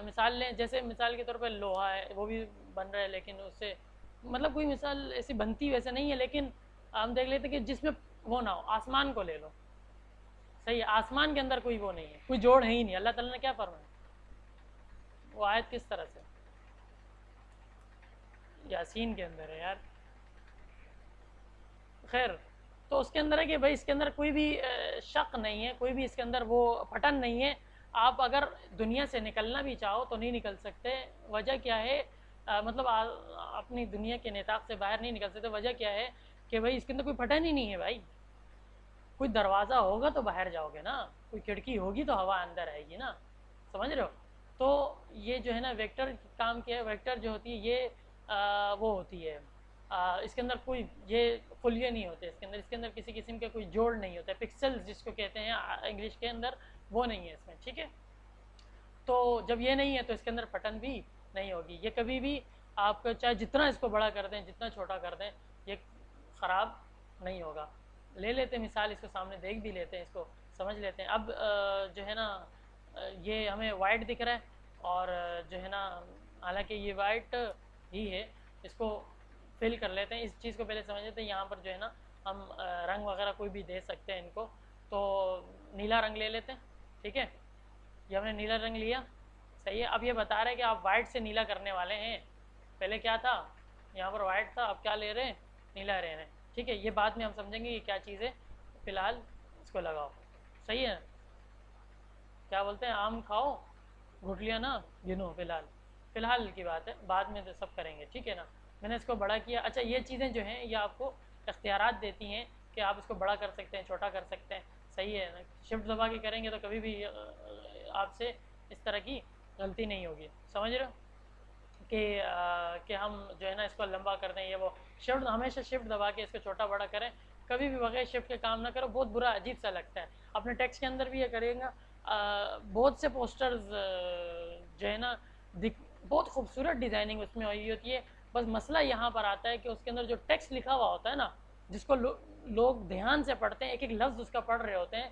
Speaker 1: मिसाल लें, जैसे मिसाल के तौर पर लोहा है, वो भी बन रहा है, लेकिन उससे मतलब कोई मिसाल ऐसी बनती वैसे नहीं है, लेकिन हम देख लेते कि जिसमें वो ना हो, आसमान को ले लो, सही है, आसमान के अंदर कोई वो नहीं है, कोई जोड़ है ही नहीं। अल्लाह ताला ने क्या फरमाया, वो आयत किस तरह से, यासीन के अंदर है यार, खैर, तो उसके अंदर है कि भाई इसके अंदर कोई भी शक नहीं है, कोई भी इसके अंदर वो फटन नहीं है। आप अगर दुनिया से निकलना भी चाहो तो नहीं निकल सकते। वजह क्या है? मतलब अपनी दुनिया के निताब से बाहर नहीं निकल सकते। वजह क्या है कि भाई इसके अंदर कोई फटन ही नहीं है भाई। कोई दरवाज़ा होगा तो बाहर जाओगे ना, कोई खिड़की होगी तो हवा अंदर आएगी ना, समझ रहे हो? तो ये जो है ना वेक्टर काम किया है। वेक्टर जो होती है ये वो होती है, इसके अंदर कोई ये खुलिये नहीं होते इसके अंदर किसी किस्म के कोई जोड़ नहीं होते, पिक्सेल्स जिसको कहते हैं इंग्लिश के अंदर, वो नहीं है इसमें, ठीक है। तो जब ये नहीं है तो इसके अंदर फटन भी नहीं होगी। ये कभी भी आपको चाहे जितना इसको बड़ा कर दें, जितना छोटा कर दें, ये ख़राब नहीं होगा। ले लेते हैं मिसाल, इसको सामने देख भी लेते हैं, इसको समझ लेते हैं। अब जो है ना ये हमें वाइट दिख रहा है, और जो है ना हालांकि ये वाइट ही है, इसको फिल कर लेते हैं। इस चीज़ को पहले समझ लेते हैं। यहाँ पर जो है ना हम रंग वगैरह कोई भी दे सकते हैं इनको। तो नीला रंग ले लेते हैं, ठीक है। ये हमने नीला रंग लिया, सही है। अब ये बता रहे हैं कि आप वाइट से नीला करने वाले हैं। पहले क्या था, यहाँ पर वाइट था, अब क्या ले रहे हैं, नीला ले रहे हैं, ठीक है। ये बाद में हम समझेंगे ये क्या चीज़ है। फिलहाल इसको लगाओ, सही है। क्या बोलते हैं, आम खाओ गुठलियाँ ना गिनो। फिलहाल की बात है, बाद में तो सब करेंगे, ठीक है ना। मैंने इसको बड़ा किया। अच्छा, ये चीज़ें जो हैं ये आपको इख्तियारात देती हैं कि आप इसको बड़ा कर सकते हैं, छोटा कर सकते हैं, सही है ना। शिफ्ट दबा के करेंगे तो कभी भी आपसे इस तरह की गलती नहीं होगी, समझ रहे हो कि हम जो है ना इसको लंबा कर दें, ये वो। शिफ्ट हमेशा शिफ्ट दबा के इसको छोटा बड़ा करें, कभी भी बगैर शिफ्ट के काम ना करो, बहुत बुरा अजीब सा लगता है। अपने टेक्स्ट के अंदर भी ये करेगा। बहुत से पोस्टर्स जो है ना बहुत खूबसूरत डिज़ाइनिंग उसमें हुई होती है। बस मसला यहाँ पर आता है कि उसके अंदर जो टेक्स्ट लिखा हुआ होता है ना, जिसको लोग ध्यान से पढ़ते हैं, एक एक लफ्ज़ उसका पढ़ रहे होते हैं,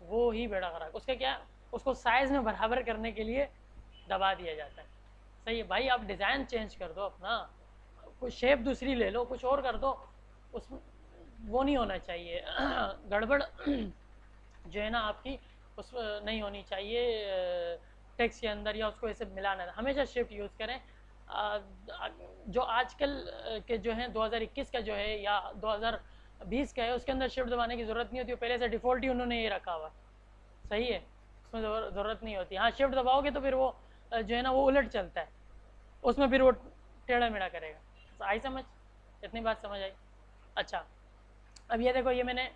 Speaker 1: वो ही बेड़ा खराब। उसका क्या, उसको साइज़ में बराबर करने के लिए दबा दिया जाता है, सही है। भाई आप डिज़ाइन चेंज कर दो अपना, कोई शेप दूसरी ले लो, कुछ और कर दो, उस वो नहीं होना चाहिए गड़बड़ जो है ना आपकी उस नहीं होनी चाहिए टेक्स्ट के अंदर, या उसको ऐसे मिलाना। हमेशा शिफ्ट यूज़ करें। जो आजकल के जो हैं 2021 का जो है या 2020 का है, उसके अंदर शिफ्ट दबाने की ज़रूरत नहीं होती, पहले से डिफ़ॉल्ट ही उन्होंने ये रखा हुआ, सही है, उसमें ज़रूरत नहीं होती। हाँ, शिफ्ट दबाओगे तो फिर वो जो है ना वो उलट चलता है, उसमें फिर वो टेढ़ा मेढ़ा करेगा। तो आई समझ, इतनी बात समझ आई। अच्छा, अब ये देखो, ये मैंने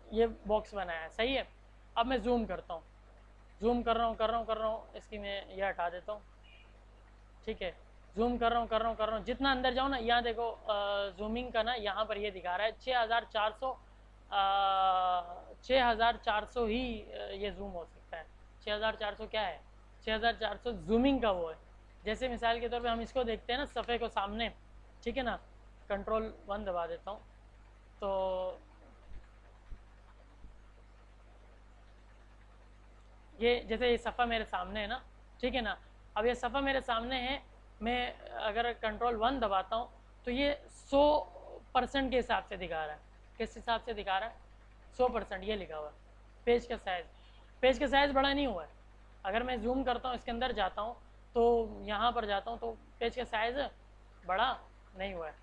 Speaker 1: ये बॉक्स बनाया है, सही है। अब मैं जूम करता हूँ, जूम कर रहा हूँ, इसकी मैं ये हटा देता हूँ, ठीक है। जूम कर रहा हूँ, जितना अंदर जाऊँ ना, यहाँ देखो जूमिंग का ना यहाँ पर ये दिखा रहा है 6400 ही ये जूम हो सकता है। 6400 क्या है, 6400 जूमिंग का वो है। जैसे मिसाल के तौर पे हम इसको देखते हैं ना सफ़े को सामने, ठीक है ना, Ctrl+1 दबा देता हूँ तो ये जैसे ये सफ़ा मेरे सामने है ना, ठीक है ना। अब ये सफ़ा मेरे सामने है, मैं अगर Ctrl+1 दबाता हूँ तो ये 100% के हिसाब से दिखा रहा है। किस हिसाब से दिखा रहा है, 100% ये लिखा हुआ है। पेज का साइज़ बड़ा नहीं हुआ है। अगर मैं जूम करता हूँ, इसके अंदर जाता हूँ, तो यहाँ पर जाता हूँ तो पेज का साइज़ बड़ा नहीं हुआ है,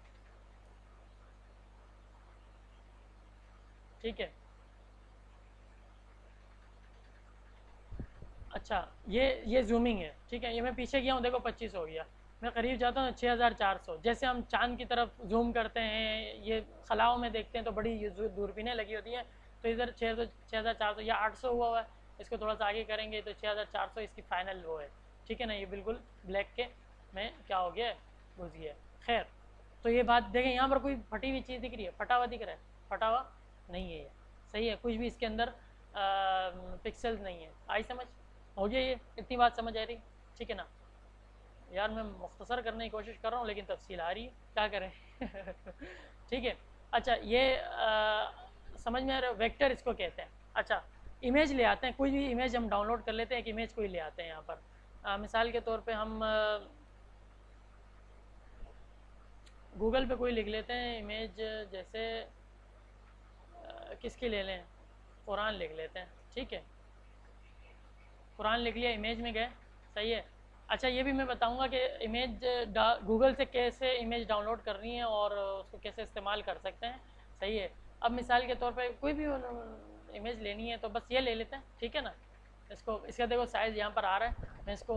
Speaker 1: ठीक है। अच्छा, ये जूमिंग है, ठीक है। ये मैं पीछे गया हूँ, देखो 25 हो गया। मैं करीब जाता हूँ 6400। जैसे हम चांद की तरफ जूम करते हैं, ये खलाओं में देखते हैं तो बड़ी दूरबीनें लगी होती हैं, तो इधर 6400 या 800 हुआ है। इसको थोड़ा सा आगे करेंगे तो 6400 इसकी फाइनल वो है, ठीक है ना। ये बिल्कुल ब्लैक के में क्या हो गया, घुस गया। खैर, तो ये बात देखें, यहाँ पर कोई फटी हुई चीज़ दिख रही है, फटा हुआ दिख रहा है, फटा हुआ नहीं है ये, सही है। कुछ भी इसके अंदर पिक्सल्स नहीं है। आई समझ, हो गया ये, इतनी बात समझ आ रही, ठीक है ना। यार मैं मुख्तसर करने की कोशिश कर रहा हूँ लेकिन तफसील आ रही है, क्या करें ठीक है। अच्छा, ये समझ में आ रहा है, वेक्टर इसको कहते हैं। अच्छा, इमेज ले आते हैं, कोई भी इमेज हम डाउनलोड कर लेते हैं, एक इमेज कोई ले आते हैं यहाँ पर। मिसाल के तौर पे हम गूगल पे कोई लिख लेते हैं इमेज, जैसे किसकी ले लें, कुरान लिख लेते हैं, ठीक है। कुरान लिख लिया, इमेज में गए, सही है। अच्छा, ये भी मैं बताऊंगा कि इमेज गूगल से कैसे इमेज डाउनलोड करनी है और उसको कैसे इस्तेमाल कर सकते हैं, सही है। अब मिसाल के तौर पे कोई भी इमेज लेनी है तो बस ये ले लेते हैं, ठीक है ना। इसको, इसका देखो साइज़ यहाँ पर आ रहा है, मैं इसको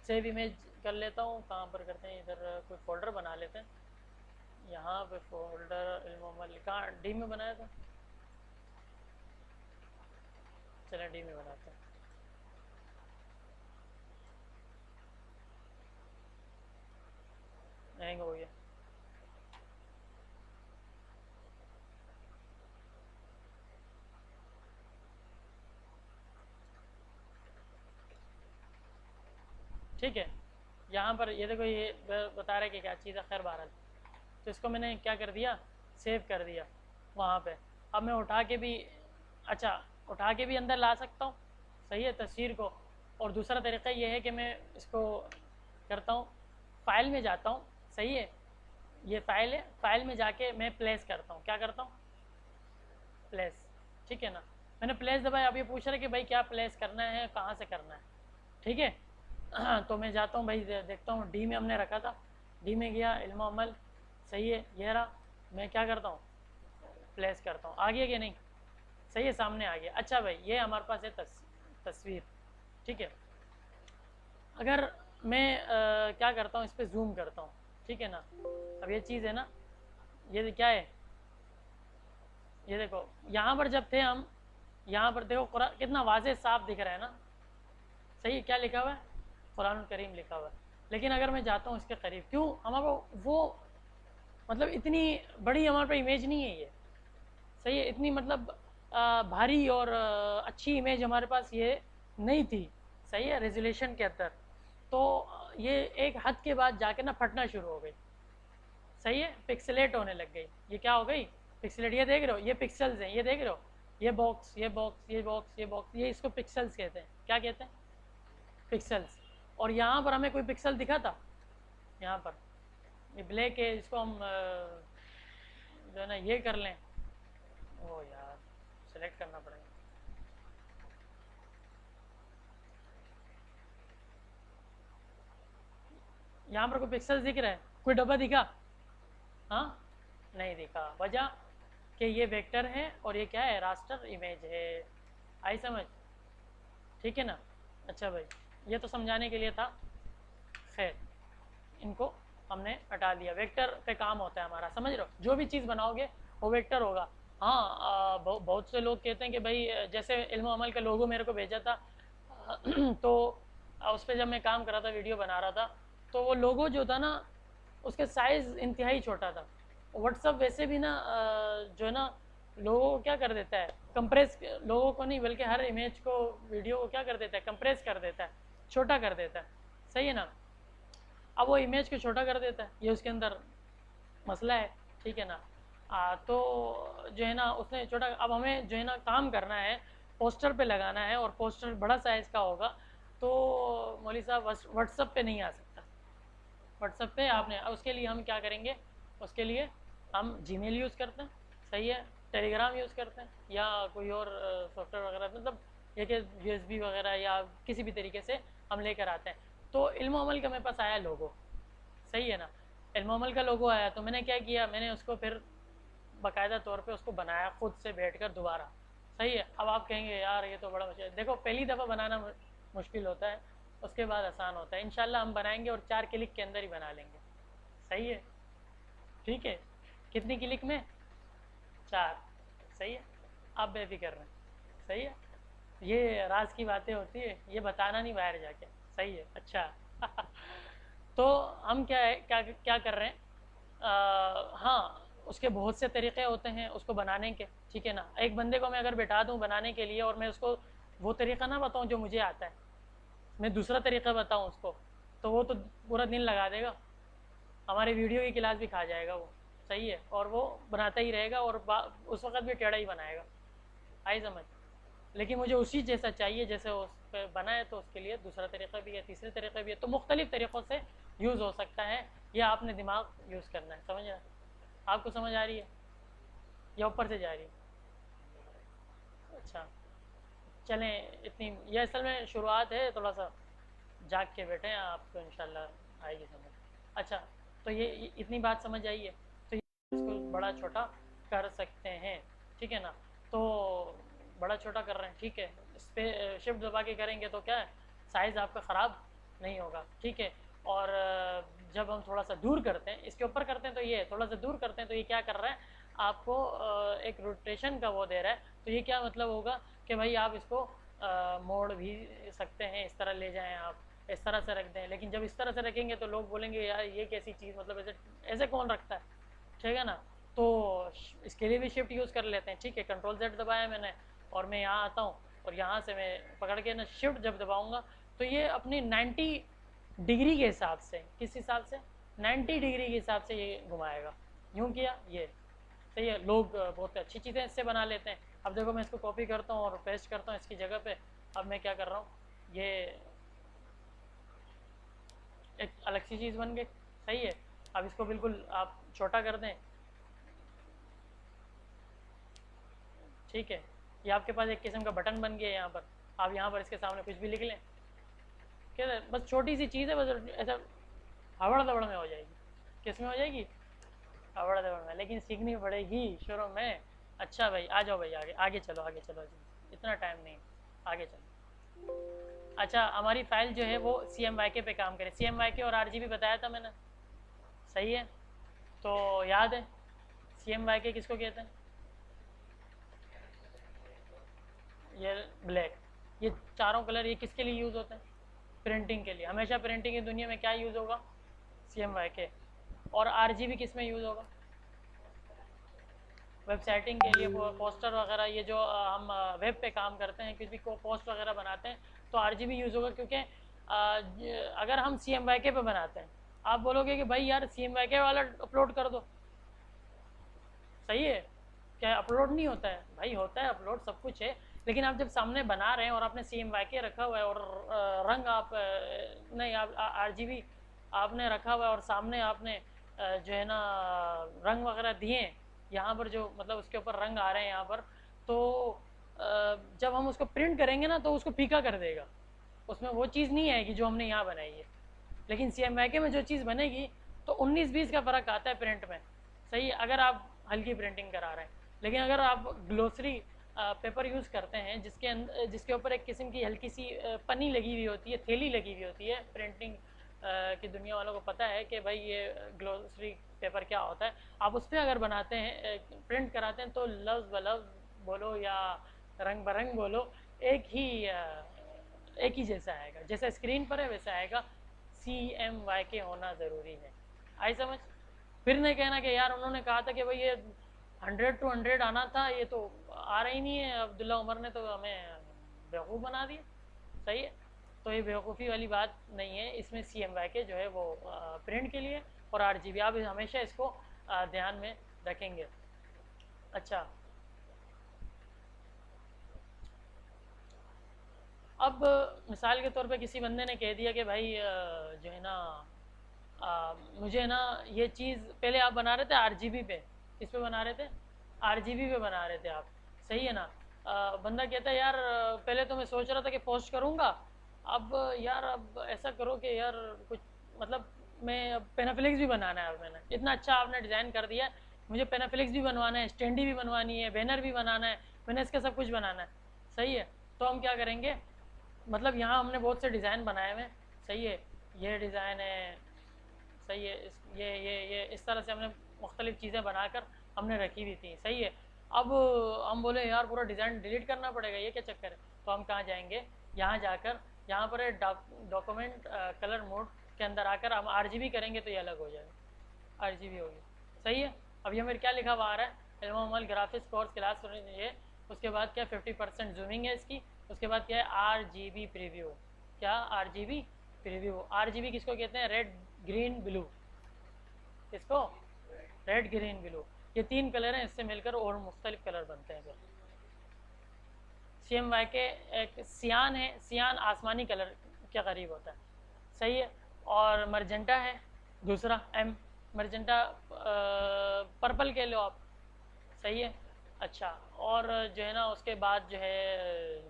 Speaker 1: सेव इमेज कर लेता हूँ। कहाँ पर करते हैं, इधर कोई फोल्डर बना लेते हैं। यहाँ पे फोल्डर इल्मोमल कहाँ, डी में बनाया था, चलें डी में बनाते हैं। हैंग हो गया। ठीक है, यहाँ पर ये देखो, ये बता रहा है कि क्या चीज़ है, खैर बहरहाल। तो इसको मैंने क्या कर दिया, सेव कर दिया वहाँ पे। अब मैं उठा के भी, अच्छा उठा के भी अंदर ला सकता हूँ, सही है, तस्वीर को। और दूसरा तरीका ये है कि मैं इसको करता हूँ, फाइल में जाता हूँ, सही है, ये फाइल है, फाइल में जाके मैं प्लेस करता हूँ। क्या करता हूँ, प्लेस, ठीक है ना। मैंने प्लेस दबाया, अब ये पूछ रहा है कि भाई क्या प्लेस करना है, कहाँ से करना है, ठीक है। तो मैं जाता हूँ भाई, देखता हूँ डी में हमने रखा था, डी में गया, इल्म अमल, सही है, ये रहा। मैं क्या करता हूँ, प्लेस करता हूँ, आ गया कि नहीं, सही है, सामने आ गया। अच्छा भाई, ये हमारे पास है तस्वीर, ठीक है। अगर मैं क्या करता हूँ, इस पर जूम करता हूँ, ठीक है ना। अब ये चीज़ है ना, ये क्या है, ये देखो यहाँ पर जब थे हम, यहाँ पर देखो कुरान कितना वाज़ेह साफ दिख रहा है ना, सही है, क्या लिखा हुआ है, कुरान करीम लिखा हुआ है। लेकिन अगर मैं जाता हूँ इसके करीब, क्यों, हमारे वो मतलब इतनी बड़ी हमारे पे इमेज नहीं है ये, सही है, इतनी मतलब भारी और अच्छी इमेज हमारे पास ये नहीं थी, सही है, रेजोल्यूशन के अंदर। तो ये एक हद के बाद जाके ना फटना शुरू हो गई, सही है, पिक्सलेट होने लग गई। ये क्या हो गई, पिक्सलेट, ये देख रहे हो, ये पिक्सल्स हैं, ये देख रहे हो, ये बॉक्स, ये बॉक्स, ये बॉक्स, ये बॉक्स, ये इसको पिक्सल्स कहते हैं। क्या कहते हैं, पिक्सल्स। और यहाँ पर हमें कोई पिक्सल दिखा था, यहाँ पर ये ब्लैक है, इसको हम जो है ना ये कर लें, ओ यार सेलेक्ट करना पड़ेगा। यहाँ पर कोई पिक्सल दिख रहा है, कोई डब्बा दिखा, हाँ नहीं दिखा, वजह कि ये वेक्टर है और ये क्या है, रास्टर इमेज है, आई समझ, ठीक है ना। अच्छा भाई, ये तो समझाने के लिए था, खैर इनको हमने हटा दिया। वेक्टर पे काम होता है हमारा, समझ रहे हो, जो भी चीज़ बनाओगे वो वेक्टर होगा। हाँ, बहुत से लोग कहते हैं कि भाई जैसे इल्म अमल का लोगो मेरे को भेजा था, तो उस पर जब मैं काम कर रहा था, वीडियो बना रहा था, तो वो लोगो जो था ना, उसके साइज़ इंतहाई छोटा था। व्हाट्सअप वैसे भी ना जो है ना, लोगों को क्या कर देता है, कंप्रेस, लोगों को नहीं बल्कि हर इमेज को, वीडियो को क्या कर देता है, कंप्रेस कर देता है, छोटा कर देता है, सही है ना। अब वो इमेज को छोटा कर देता है, ये उसके अंदर मसला है, ठीक है ना। तो जो है ना उसने छोटा, अब हमें जो है ना काम करना है, पोस्टर पे लगाना है, और पोस्टर बड़ा साइज़ का होगा, तो मौली साहब व्हाट्सअप पे नहीं आ सकता। व्हाट्सअप पे आपने, उसके लिए हम क्या करेंगे, उसके लिए हम जीमेल यूज़ करते हैं, सही है, टेलीग्राम यूज़ करते हैं, या कोई और सॉफ्टवेयर वगैरह, मतलब ये कि यूएसबी वगैरह या किसी भी तरीके से हम लेकर आते हैं। तो इल्म अमल का मेरे पास आया लोगो, सही है ना, इल्म अमल का लोगो आया, तो मैंने क्या किया, मैंने उसको फिर बाकायदा तौर पे उसको बनाया खुद से बैठकर दोबारा, सही है। अब आप कहेंगे यार ये तो बड़ा मुश्किल, देखो पहली दफ़ा बनाना मुश्किल होता है, उसके बाद आसान होता है। इंशाल्लाह हम बनाएंगे और 4 क्लिक के अंदर ही बना लेंगे, सही है, ठीक है। कितनी क्लिक में, 4, सही है, आप बेफिक्र रहें, सही है। ये राज की बातें होती है, ये बताना नहीं बाहर जाके, सही है, अच्छा। तो हम क्या है, क्या क्या कर रहे हैं, हाँ, उसके बहुत से तरीक़े होते हैं उसको बनाने के, ठीक है ना। एक बंदे को मैं अगर बैठा दूँ बनाने के लिए, और मैं उसको वो तरीक़ा ना बताऊँ जो मुझे आता है, मैं दूसरा तरीक़ा बताऊँ उसको, तो वो तो पूरा दिन लगा देगा, हमारे वीडियो की क्लास भी खा जाएगा वो, सही है, और वो बनाता ही रहेगा, और उस वक्त भी टेढ़ा ही बनाएगा, आई समझ। लेकिन मुझे उसी जैसा चाहिए जैसे उस पर बना है, तो उसके लिए दूसरा तरीका भी है, तीसरे तरीका भी है, तो मुख्तलिफ तरीक़ों से यूज़ हो सकता है, या आपने दिमाग यूज़ करना है, समझ रहे हैं। आपको समझ आ रही है या ऊपर से जा रही है, अच्छा चलें, इतनी, ये असल में शुरुआत है, थोड़ा सा जाग के बैठे हैं, आपको इंशाल्लाह आएगी समझ। अच्छा, तो ये इतनी बात समझ आई है, तो इसको बड़ा छोटा कर सकते हैं, ठीक है ना। तो बड़ा छोटा कर रहे हैं, ठीक है, इस पर शिफ्ट दबा के करेंगे तो क्या है, साइज़ आपका ख़राब नहीं होगा, ठीक है। और जब हम थोड़ा सा दूर करते हैं, इसके ऊपर करते हैं तो ये थोड़ा सा दूर करते हैं तो ये क्या कर रहा है, आपको एक रोटेशन का वो दे रहा है। तो ये क्या मतलब होगा कि भाई आप इसको मोड़ भी सकते हैं, इस तरह ले जाएं आप, इस तरह से रख दें। लेकिन जब इस तरह से रखेंगे तो लोग बोलेंगे यार ये कैसी चीज़, मतलब ऐसे ऐसे कौन रखता है, ठीक है ना। तो इसके लिए भी शिफ्ट यूज़ कर लेते हैं, ठीक है। कंट्रोल Z दबाया मैंने और मैं यहाँ आता हूँ और यहाँ से मैं पकड़ के ना शिफ्ट जब दबाऊँगा तो ये अपनी 90 डिग्री के हिसाब से, किस हिसाब से, 90 डिग्री के हिसाब से ये घुमाएगा। यूँ किया ये सही है। लोग बहुत अच्छी चीज़ें इससे बना लेते हैं। अब देखो मैं इसको कॉपी करता हूँ और पेस्ट करता हूँ इसकी जगह पे। अब मैं क्या कर रहा हूँ, ये एक अलग सी चीज़ बन गई, सही है। अब इसको बिल्कुल आप छोटा कर दें, ठीक है। ये आपके पास एक किस्म का बटन बन गया है। यहाँ पर आप यहाँ पर इसके सामने कुछ भी लिख लें, क्या है, बस छोटी सी चीज़ है, बस ऐसा हवड़ दबड़ में हो जाएगी। किस में हो जाएगी, हवड़ दबड़ में, लेकिन सीखनी पड़ेगी शुरू में। अच्छा भाई आ जाओ भाई, आगे आगे चलो, आगे चलो, इतना टाइम नहीं, आगे चलो। अच्छा हमारी फाइल जो है वो CMYK पे काम करे। CMYK और RGB बताया था मैंने, सही है। तो याद है CMYK किसको कहते हैं, ये ब्लैक, ये चारों कलर ये किसके लिए यूज़ होते हैं, प्रिंटिंग के लिए। हमेशा प्रिंटिंग की दुनिया में क्या यूज़ होगा, CMYK। और RGB किस में यूज़ होगा, वेबसाइटिंग के लिए, पोस्टर वगैरह, ये जो हम वेब पे काम करते हैं, किसी को पोस्ट वगैरह बनाते हैं तो RGB यूज़ होगा। क्योंकि अगर हम CMYK पे बनाते हैं, आप बोलोगे कि भाई यार CMYK वाला अपलोड कर दो, सही है, क्या अपलोड नहीं होता है, भाई होता है अपलोड, सब कुछ है। लेकिन आप जब सामने बना रहे हैं और आपने CMYK रखा हुआ है और रंग आप नहीं, आप RGB आपने रखा हुआ है और सामने आपने जो है ना रंग वगैरह दिए हैं, यहाँ पर जो मतलब उसके ऊपर रंग आ रहे हैं यहाँ पर, तो जब हम उसको प्रिंट करेंगे ना तो उसको फीका कर देगा, उसमें वो चीज़ नहीं आएगी जो हमने यहाँ बनाई है। लेकिन CMYK में जो चीज़ बनेगी तो 19-20 का फ़र्क आता है प्रिंट में, सही है, अगर आप हल्की प्रिंटिंग करा रहे हैं। लेकिन अगर आप ग्लोसरी पेपर यूज़ करते हैं जिसके ऊपर एक किस्म की हल्की सी पन्नी लगी हुई होती है, थैली लगी हुई होती है, प्रिंटिंग की दुनिया वालों को पता है कि भाई ये ग्लोसरी पेपर क्या होता है। आप उस पर अगर बनाते हैं, प्रिंट कराते हैं, तो लफ्ज़ ब लफ्ज़ बोलो या रंग बरंग बोलो, एक ही जैसा आएगा, जैसा स्क्रीन पर है वैसा आएगा। CMYK होना ज़रूरी है, आई समझ। फिर नहीं कहना कि यार उन्होंने कहा था कि भाई ये 100 to 100 आना था, ये तो आ रहा ही नहीं है, अब्दुल्ला उमर ने तो हमें बेवकूफ़ बना दिया, सही है। तो ये बेवकूफ़ी वाली बात नहीं है, इसमें CMYK जो है वो प्रिंट के लिए और RGB, आप हमेशा इसको ध्यान में रखेंगे। अच्छा अब मिसाल के तौर पे किसी बंदे ने कह दिया कि भाई जो है ना मुझे ना ये चीज़, पहले आप बना रहे थे RGB पे, किस पे बना रहे थे, RGB पे बना रहे थे आप, सही है ना। बंदा कहता है यार पहले तो मैं सोच रहा था कि पोस्ट करूँगा, अब यार अब ऐसा करो कि यार कुछ मतलब मैं पेनाफ्लेक्स भी बनाना है। अब मैंने इतना अच्छा आपने डिज़ाइन कर दिया, मुझे पेनाफ्लेक्स भी बनवाना है, स्टैंडी भी बनवानी है, बैनर भी बनाना है, मैंने इसका सब कुछ बनाना है, सही है। तो हम क्या करेंगे, मतलब यहाँ हमने बहुत से डिज़ाइन बनाए हुए, सही है, ये डिज़ाइन है, सही है, ये इस तरह से हमने मुख्तलिफ़ चीज़ें बनाकर हमने रखी हुई थी, सही है। अब हम बोले यार पूरा डिज़ाइन डिलीट करना पड़ेगा, ये क्या चक्कर है। तो हम कहाँ जाएंगे, यहाँ जाकर यहाँ पर डॉक्यूमेंट कलर मोड के अंदर आकर हम RGB करेंगे तो ये अलग हो जाएगा, RGB होगी, सही है। अब ये मेरे क्या लिखा हुआ आ रहा है, इल्म ग्राफिक्स कोर्स क्लास, ये उसके बाद क्या 50% जूमिंग है इसकी, उसके बाद क्या है RGB प्रीव्यू, क्या RGB प्रीव्यू। RGB किसको कहते हैं, रेड ग्रीन ब्लू, किसको, रेड ग्रीन ब्लू, ये 3 कलर हैं, इससे मिलकर और मुख्तलिफ कलर बनते हैं। CMYK एक सियान है, सियान आसमानी कलर के करीब होता है, सही है। और मरजेंटा है दूसरा, M मरजेंटा, पर्पल कह लो आप, सही है। अच्छा और जो है ना उसके बाद जो है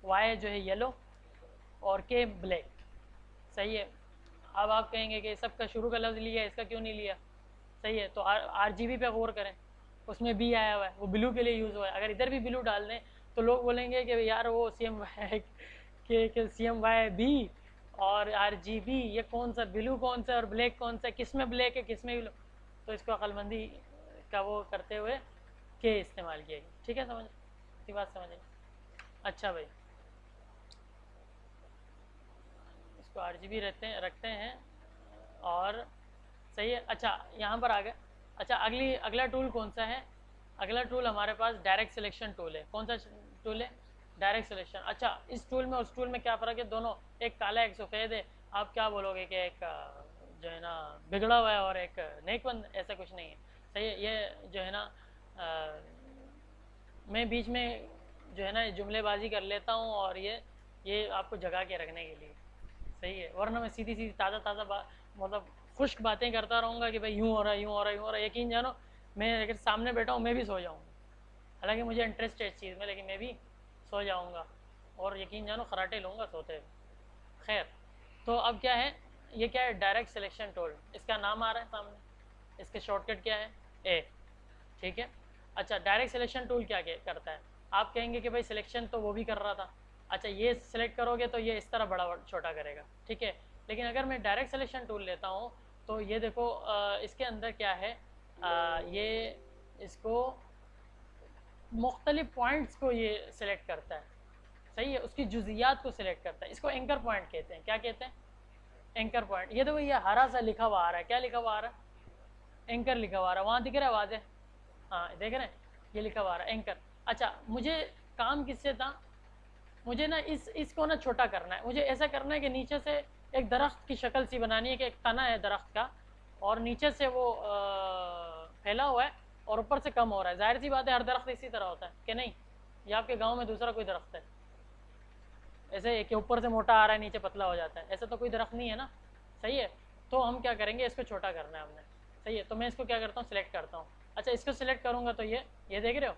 Speaker 1: Y जो है येलो और K ब्लैक, सही है। अब आप कहेंगे कि सबका शुरू का लफ्ज़ लिया, इसका क्यों नहीं लिया, सही है। तो RGB पे गौर करें, उसमें बी आया हुआ है, वो ब्लू के लिए यूज़ हुआ है। अगर इधर भी ब्लू डाल दें तो लोग बोलेंगे कि यार वो सी एम वाई के सी एम वाई बी और आर जी बी, ये कौन सा ब्लू कौन सा और ब्लैक कौन सा, किस में ब्लैक है किस में ब्लू। तो इसको अक्लमंदी का वो करते हुए के इस्तेमाल किया गया। ठीक है, समझ इतनी बात समझ आई। अच्छा भाई, इसको आर जी बी रखते हैं और सही है। अच्छा, यहाँ पर आ गए। अच्छा, अगला टूल कौन सा है? अगला टूल हमारे पास डायरेक्ट सिलेक्शन टूल है। कौन सा टूल है? Direct selection. अच्छा, इस टूल में उस टूल में क्या फ़र्क है? दोनों, एक काला एक सफ़ेद है। आप क्या बोलोगे कि एक जो है ना बिगड़ा हुआ है और एक नेकबंद, ऐसा कुछ नहीं है। सही है। ये जो है ना मैं बीच में जो है ना जुमलेबाजी कर लेता हूँ और ये आपको जगा के रखने के लिए। सही है, वरना मैं सीधी सीधी ताज़ा ताज़ा मतलब खुश्क बातें करता रहूँगा कि भाई यूँ हो रहा है यूँ हो रहा है यूँ हो रहा है। यकीन जानो, मैं अगर सामने बैठा हूँ मैं भी सो जाऊँगा, हालांकि मुझे इंटरेस्ट है इस चीज़ में, लेकिन मैं भी सो जाऊँगा और यकीन जानो खराटे लूँगा सोते हुए। खैर, तो अब क्या है, ये क्या है? डायरेक्ट सिलेक्शन टूल, इसका नाम आ रहा है सामने। इसके शॉर्टकट क्या है? ए। ठीक है। अच्छा, डायरेक्ट सिलेक्शन टूल क्या करता है? आप कहेंगे कि भाई सिलेक्शन तो वो भी कर रहा था। अच्छा, ये सिलेक्ट करोगे तो ये इस तरह बड़ा छोटा करेगा। ठीक है, लेकिन अगर मैं डायरेक्ट सिलेक्शन टूल लेता हूँ तो ये देखो इसके अंदर क्या है, ये इसको मुख्तलिफ पॉइंट्स को ये सिलेक्ट करता है। सही है, उसकी जुजियात को सिलेक्ट करता है। इसको एंकर पॉइंट कहते हैं। क्या कहते हैं? Anchor point. ये देखो, ये हरा सा लिखा हुआ आ रहा है। क्या लिखा हुआ आ रहा है? एंकर लिखा हुआ आ रहा है। वहाँ दिख रहा है वाज़े? हाँ, देख रहे हैं, ये लिखा हुआ आ रहा है एंकर। अच्छा, मुझे काम किससे था? मुझे ना इसको ना छोटा करना है। मुझे ऐसा करना है कि नीचे से एक दरख्त की शक्ल सी बनानी है कि एक तना है दरख्त का और नीचे से वो फैला हुआ है और ऊपर से कम हो रहा है। जाहिर सी बात है, हर दरख्त इसी तरह होता है कि नहीं? या आपके गांव में दूसरा कोई दरख्त है ऐसे कि ऊपर से मोटा आ रहा है नीचे पतला हो जाता है? ऐसा तो कोई दरख्त नहीं है ना। सही है, तो हम क्या करेंगे, इसको छोटा करना है हमने। सही है, तो मैं इसको क्या करता हूँ, सिलेक्ट करता हूँ। अच्छा, इसको सिलेक्ट करूँगा तो ये देख रहे हो,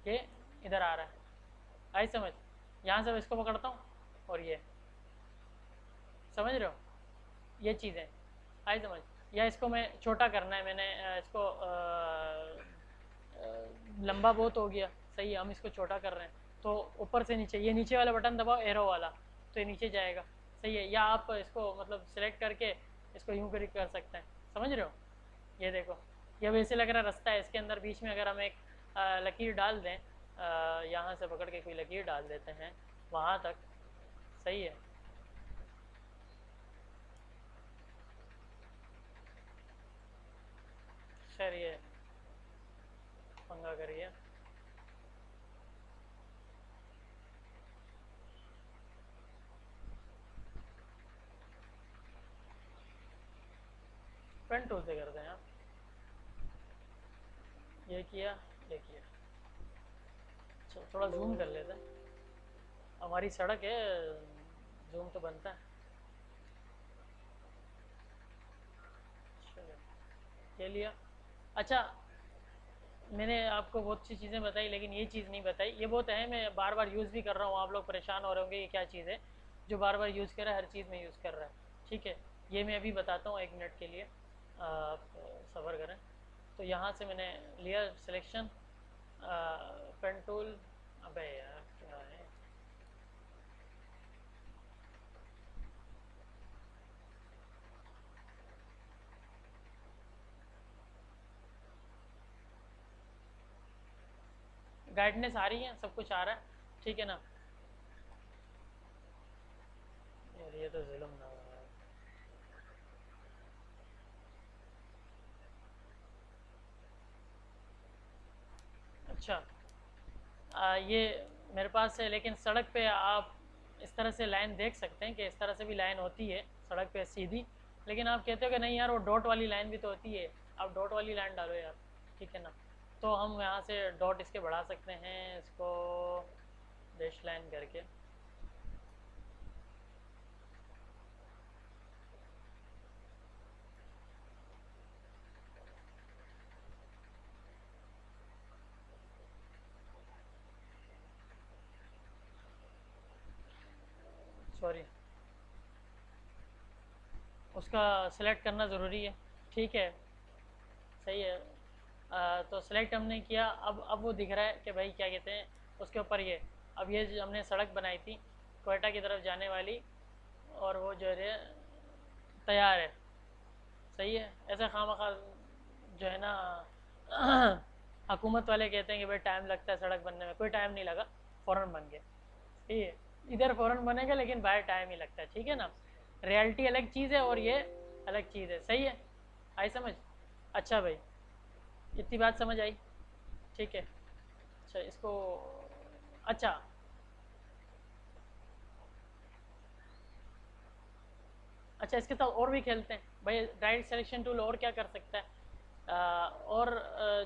Speaker 1: ये इधर आ रहा है। आई समझ? यहाँ से मैं इसको पकड़ता हूँ और ये, समझ रहे हो, ये चीज़ें आई समझ? या इसको मैं छोटा करना है, मैंने इसको लंबा बहुत हो गया। सही है, हम इसको छोटा कर रहे हैं तो ऊपर से नीचे, ये नीचे वाला बटन दबाओ एरो वाला, तो ये नीचे जाएगा। सही है, या आप इसको मतलब सिलेक्ट करके इसको यूँ कर सकते हैं। समझ रहे हो? ये देखो, ये वैसे लग रहा रास्ता है, इसके अंदर बीच में अगर हम एक लकीर डाल दें, यहाँ से पकड़ के कोई लकीर डाल देते हैं वहाँ तक। सही है, खैर ये पंगा करिए। फ्रंट टूल से करते हैं आप। ये किया, ये किया। चलो थोड़ा जूम कर लेते हैं, हमारी सड़क है, जूम तो बनता है। चलो, ये लिया। अच्छा, मैंने आपको बहुत सी चीज़ें बताई लेकिन ये चीज़ नहीं बताई, ये बहुत अहम है, बार बार यूज़ भी कर रहा हूँ। आप लोग परेशान हो रहे होंगे ये क्या चीज़ है जो बार बार यूज़ कर रहा है, हर चीज़ में यूज़ कर रहा है। ठीक है, ये मैं अभी बताता हूँ, 1 मिनट के लिए आप सब्र करें। तो यहाँ से मैंने लिया सिलेक्शन, पेन टूल। अबे यार क्या है, गाइडनेस आ रही है, सब कुछ आ रहा है, ठीक है ना? यार ये तो जुल्म ना हो रहा है। अच्छा, ये मेरे पास है, लेकिन सड़क पे आप इस तरह से लाइन देख सकते हैं कि इस तरह से भी लाइन होती है सड़क पे सीधी, लेकिन आप कहते हो कि नहीं यार वो डॉट वाली लाइन भी तो होती है। आप डॉट वाली लाइन डालो यार, ठीक है ना? तो हम यहाँ से डॉट इसके बढ़ा सकते हैं, इसको डैश लाइन करके। सॉरी, उसका सिलेक्ट करना ज़रूरी है। ठीक है, सही है। तो सेलेक्ट हमने किया। अब वो दिख रहा है कि भाई क्या कहते हैं उसके ऊपर ये, अब ये जो हमने सड़क बनाई थी क्वेटा की तरफ जाने वाली, और वो जो है तैयार है। सही है। ऐसा खामखा जो है ना हुकूमत वाले कहते हैं कि भाई टाइम लगता है सड़क बनने में, कोई टाइम नहीं लगा, फ़ौरन बन गया। ठीक है, इधर फ़ौरन बनेगा लेकिन बाहर टाइम ही लगता है। ठीक है ना, रियलिटी अलग चीज़ है और ये अलग चीज़ है। सही है, आई समझ? अच्छा भाई, इतनी बात समझ आई? ठीक है। अच्छा इसको, अच्छा अच्छा इसके साथ और भी खेलते हैं भाई। डायरेक्ट सिलेक्शन टूल और क्या कर सकता है? और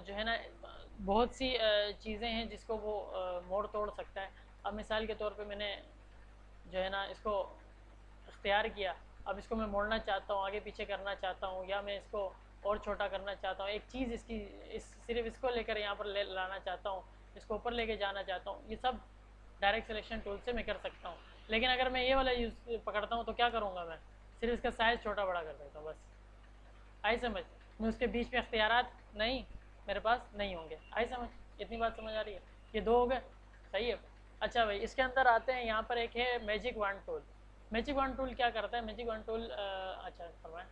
Speaker 1: जो है ना बहुत सी चीज़ें हैं जिसको वो मोड़ तोड़ सकता है। अब मिसाल के तौर पे मैंने जो है ना इसको इख्तियार किया, अब इसको मैं मोड़ना चाहता हूँ, आगे पीछे करना चाहता हूँ, या मैं इसको और छोटा करना चाहता हूँ, एक चीज़ इसकी सिर्फ इसको लेकर यहाँ पर ले लाना चाहता हूँ, इसको ऊपर लेके जाना चाहता हूँ, ये सब डायरेक्ट सिलेक्शन टूल से मैं कर सकता हूँ। लेकिन अगर मैं ये वाला यूज़ पकड़ता हूँ तो क्या करूँगा मैं? सिर्फ इसका साइज़ छोटा बड़ा कर सकता हूँ बस। आई समझ? मैं उसके बीच में इख्तियारात नहीं, मेरे पास नहीं होंगे। आई समझ? इतनी बात समझ आ रही है? ये दो हो गए। सही है। अच्छा भाई, इसके अंदर आते हैं, यहाँ पर एक है magic one tool. Magic one tool क्या करता है? मैजिक वन टूल अच्छा फरमाएं।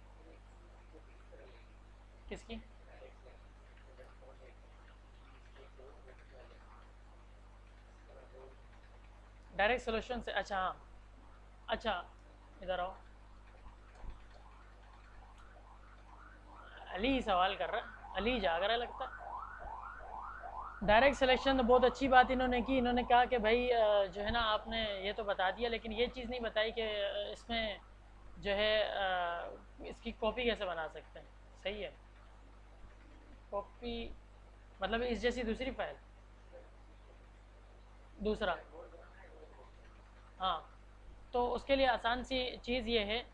Speaker 1: किसकी? डायरेक्ट सोल्यूशन से? अच्छा हाँ। अच्छा इधर आओ। अली सवाल कर रहा, अली जाग रहा लगता है। डायरेक्ट सिलेक्शन तो बहुत अच्छी बात इन्होंने की। इन्होंने कहा कि भाई जो है ना आपने ये तो बता दिया, लेकिन ये चीज़ नहीं बताई कि इसमें जो है इसकी कॉपी कैसे बना सकते हैं। सही है। कॉपी मतलब इस जैसी दूसरी फाइल? दूसरा, हाँ। तो उसके लिए आसान सी चीज़ ये है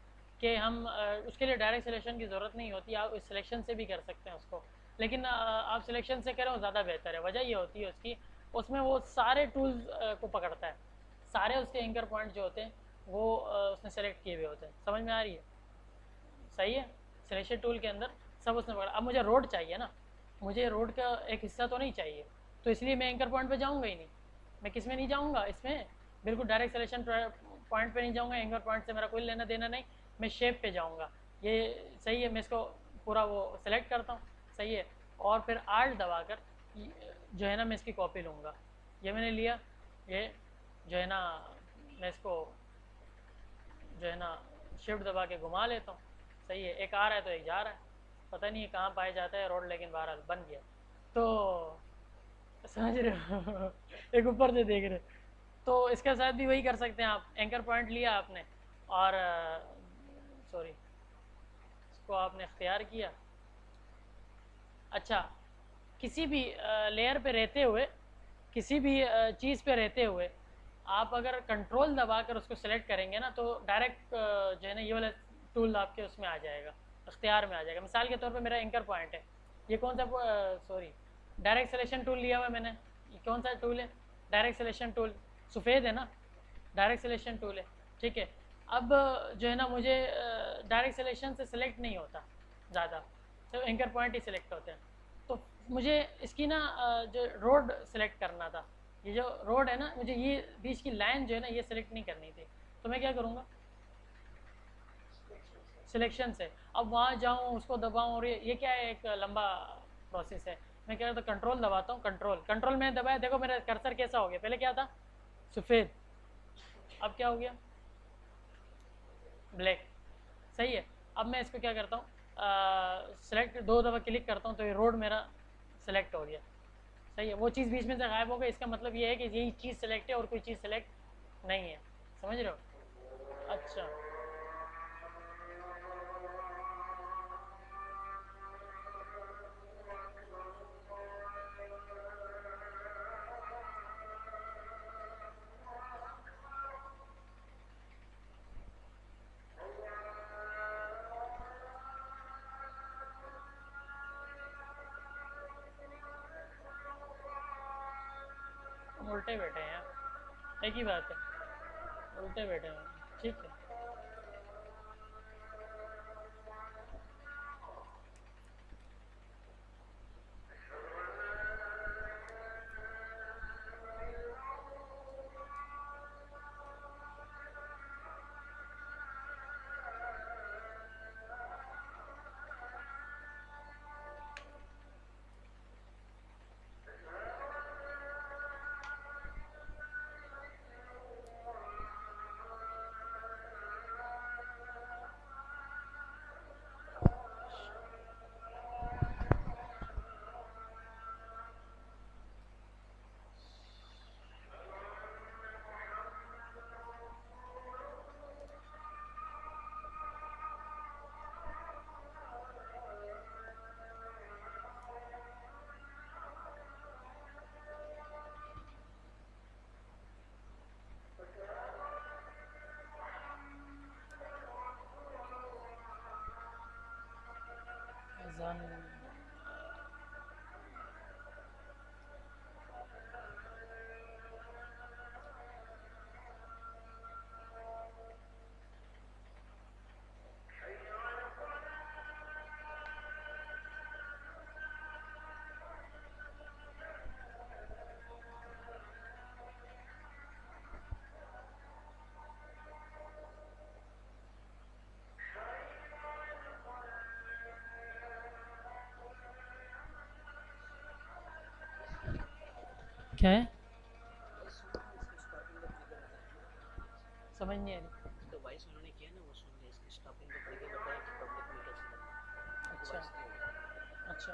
Speaker 1: कि हम उसके लिए डायरेक्ट सिलेक्शन की ज़रूरत नहीं होती, आप इस सिलेक्शन से भी कर सकते हैं उसको। लेकिन आप सिलेक्शन से करें वो ज़्यादा बेहतर है। वजह ये होती है उसकी, उसमें वो सारे टूल्स को पकड़ता है, सारे उसके एंकर पॉइंट जो होते हैं वो उसने सेलेक्ट किए हुए होते हैं। समझ में आ रही है? सही है। सिलेक्शन टूल के अंदर सब उसने पकड़ा। अब मुझे रोड चाहिए ना, मुझे रोड का एक हिस्सा तो नहीं चाहिए, तो इसलिए मैं एंकर पॉइंट पे जाऊंगा ही नहीं। मैं किस में नहीं जाऊंगा? इसमें बिल्कुल डायरेक्ट सिलेक्शन पॉइंट पे नहीं जाऊंगा, एंकर पॉइंट से मेरा कोई लेना देना नहीं, मैं शेप पे जाऊंगा। ये सही है। मैं इसको पूरा वो सेलेक्ट करता हूँ। सही है। और फिर आल्ट दबाकर जो है ना मैं इसकी कॉपी लूँगा। ये मैंने लिया, ये जो है ना मैं इसको जो है ना शिफ्ट दबा के घुमा लेता हूँ। सही है। एक आ रहा है तो एक जा रहा है, पता नहीं कहाँ पाया जाता है रोड, लेकिन बहरहाल बन गया। तो समझ रहे हो एक ऊपर से देख रहे। तो इसके साथ भी वही कर सकते हैं आप। एंकर पॉइंट लिया आपने और सॉरी इसको आपने इख्तियार किया। अच्छा, किसी भी लेयर पे रहते हुए, किसी भी चीज़ पे रहते हुए आप अगर कंट्रोल दबाकर उसको सेलेक्ट करेंगे ना तो डायरेक्ट जो है ना ये वाला टूल आपके उसमें आ जाएगा, इख्तियार में आ जाएगा। मिसाल के तौर पे मेरा एंकर पॉइंट है, ये कौन सा सॉरी डायरेक्ट सिलेक्शन टूल लिया हुआ है मैंने। ये कौन सा टूल है? Direct selection tool. सफ़ेद है ना, डायरेक्ट सिलेक्शन टूल है। ठीक है। अब जो है ना मुझे डायरेक्ट सिलेक्शन से सिलेक्ट नहीं होता ज़्यादा, तो एंकर पॉइंट ही सिलेक्ट होते हैं। तो मुझे इसकी ना जो रोड सेलेक्ट करना था, ये जो रोड है ना, मुझे ये बीच की लाइन जो है ना ये सिलेक्ट नहीं करनी थी। तो मैं क्या करूँगा? सिलेक्शन से अब वहाँ जाऊँ, उसको दबाऊँ, और ये क्या है, एक लंबा प्रोसेस है। मैं क्या करता हूँ, कंट्रोल दबाता हूँ। कंट्रोल कंट्रोल मैंने दबाया, देखो मेरा कर्सर कैसा हो गया। पहले क्या था? सफ़ेद, अब क्या हो गया? ब्लैक। सही है। अब मैं इसको क्या करता हूँ, सेलेक्ट दो दफ़ा क्लिक करता हूँ तो ये रोड मेरा सेलेक्ट हो गया। सही है। वो चीज़ बीच में से गायब हो गई, इसका मतलब ये है कि यही चीज़ सेलेक्ट है और कोई चीज़ सेलेक्ट नहीं है। समझ रहे हो? अच्छा, हम उल्टे बैठे हैं यार, एक ही बात है, उल्टे बैठे हैं। ठीक है। डन। क्या है? समझ नहीं आ रही।
Speaker 2: तो वॉइस उन्होंने किया ना, वो सुन ले, इसकी स्टॉपिंग को पढ़ के बताया कि पब्लिक में कैसे करना है।
Speaker 1: अच्छा अच्छा।